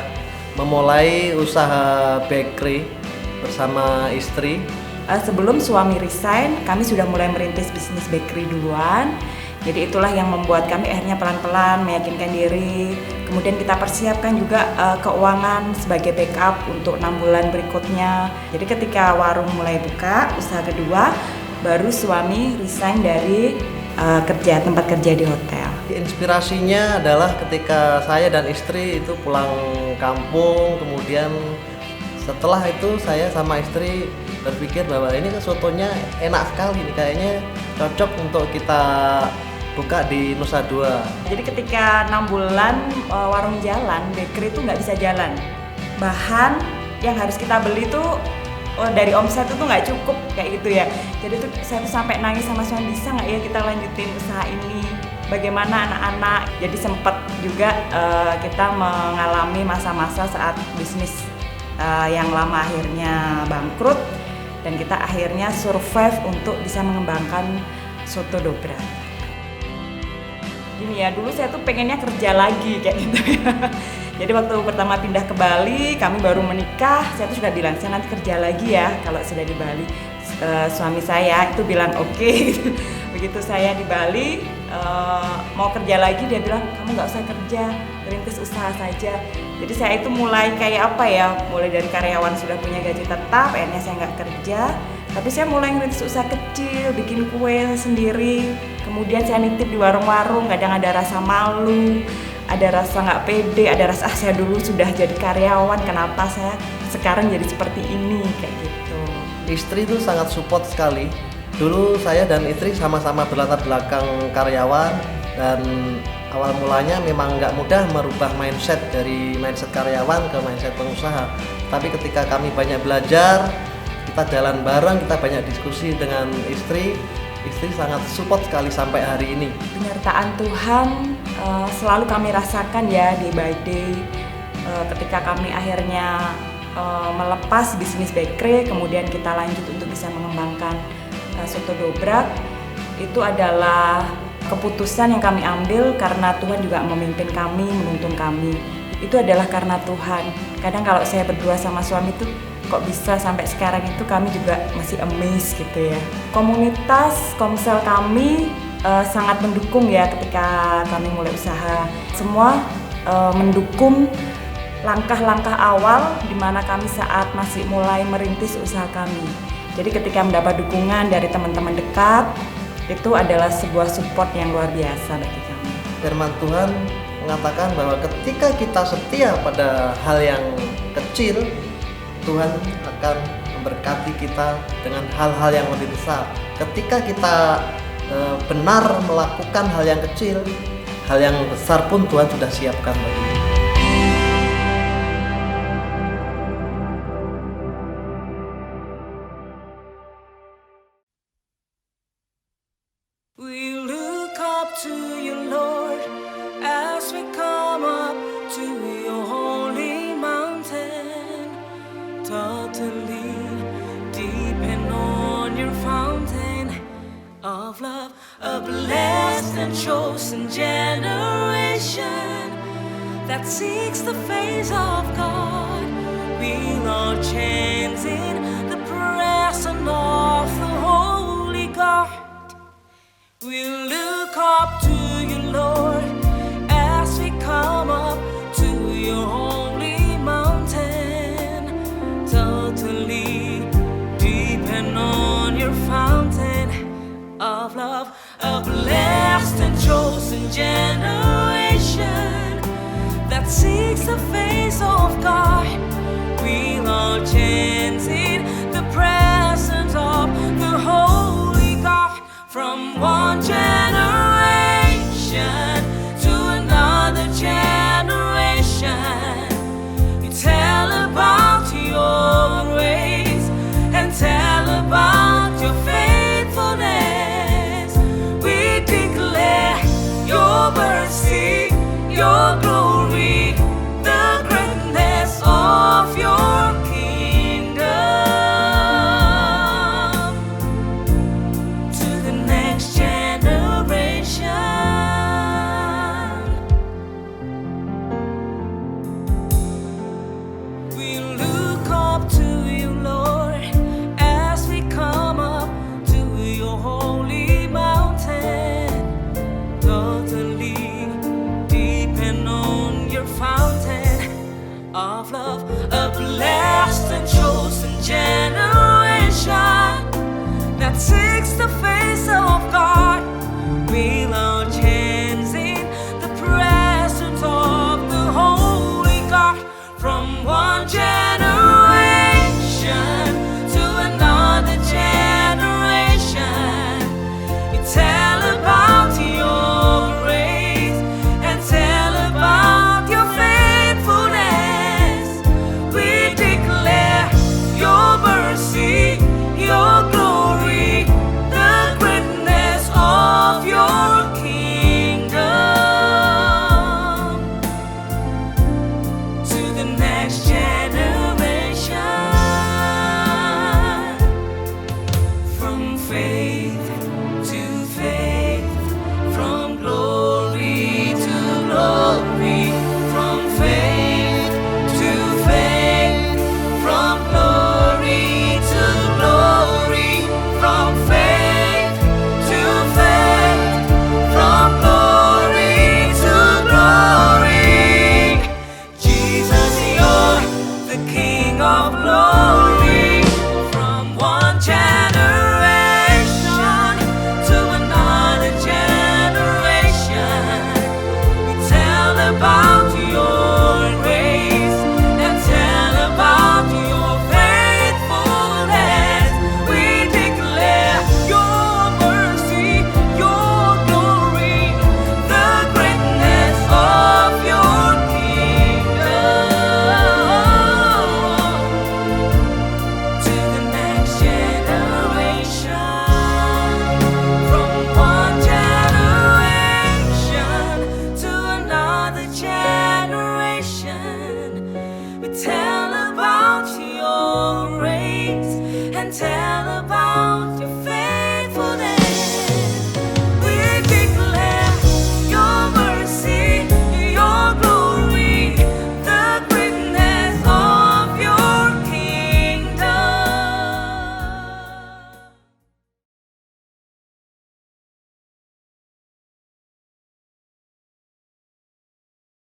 memulai usaha bakery bersama istri. Sebelum suami resign, kami sudah mulai merintis bisnis bakery duluan. Jadi itulah yang membuat kami akhirnya pelan-pelan meyakinkan diri. Kemudian kita persiapkan juga keuangan sebagai backup untuk 6 bulan berikutnya. Jadi ketika warung mulai buka, usaha kedua, baru suami resign dari tempat kerja di hotel. Inspirasinya adalah ketika saya dan istri itu pulang kampung, kemudian setelah itu saya sama istri berpikir bahwa ini sotonya enak sekali, kayaknya cocok untuk kita buka di Nusa Dua. Jadi ketika 6 bulan warung jalan, bakery itu nggak bisa jalan. Bahan yang harus kita beli tuh dari omset itu nggak cukup kayak gitu ya. Jadi tuh saya tuh sampai nangis sama suami, bisa nggak ya kita lanjutin usaha ini? Bagaimana anak-anak? Jadi sempat juga kita mengalami masa-masa saat bisnis yang lama akhirnya bangkrut, dan kita akhirnya survive untuk bisa mengembangkan soto Dobra. Gini ya, dulu saya tuh pengennya kerja lagi kayak gitu ya. Jadi waktu pertama pindah ke Bali, kami baru menikah, saya tuh sudah bilang saya nanti kerja lagi ya kalau sudah di Bali. Suami saya itu bilang oke. Begitu saya di Bali, mau kerja lagi, dia bilang kamu nggak usah kerja, rintis usaha saja. Jadi saya itu mulai kayak apa ya, mulai dari karyawan sudah punya gaji tetap, akhirnya saya nggak kerja, tapi saya mulai rintis usaha kecil, bikin kue sendiri. Kemudian saya nitip di warung-warung, kadang ada rasa malu, ada rasa nggak pede, ada rasa saya dulu sudah jadi karyawan, kenapa saya sekarang jadi seperti ini, kayak gitu. Istri itu sangat support sekali. Dulu saya dan istri sama-sama berlatar belakang karyawan, dan awal mulanya memang nggak mudah merubah mindset dari mindset karyawan ke mindset pengusaha. Tapi ketika kami banyak belajar, kita jalan bareng, kita banyak diskusi dengan istri sangat support sekali sampai hari ini. Penyertaan Tuhan selalu kami rasakan ya day by day. Ketika kami akhirnya melepas bisnis bakery, kemudian kita lanjut untuk bisa mengembangkan soto dobrak, itu adalah keputusan yang kami ambil karena Tuhan juga memimpin kami, menuntun kami. Itu adalah karena Tuhan. Kadang kalau saya berdua sama suami itu kok bisa sampai sekarang, itu kami juga masih amazed gitu ya. Komunitas Komsel kami sangat mendukung ya ketika kami mulai usaha. Semua mendukung langkah-langkah awal di mana kami saat masih mulai merintis usaha kami. Jadi ketika mendapat dukungan dari teman-teman dekat, itu adalah sebuah support yang luar biasa bagi kami. Firman Tuhan mengatakan bahwa ketika kita setia pada hal yang kecil, Tuhan akan memberkati kita dengan hal-hal yang lebih besar. Ketika kita benar melakukan hal yang kecil, hal yang besar pun Tuhan sudah siapkan bagi kita. We look up to you, Lord, as we come up to your holy mountain. Totally depend on your fountain of love, a blessed and chosen generation that seeks the face of God. We'll all chant in the presence of the Holy God. We'll look up to you, Lord, as we come up to your holy mountain. Totally depend on your fountain of love, a blessed and chosen generation that seeks the face of God. We'll all chant in the presence of the Holy God. From one generation to another generation, you tell about your ways and tell about your faithfulness. We declare your mercy, your glory, the greatness of your kingdom. Of love, a blessed and chosen generation that seeks the face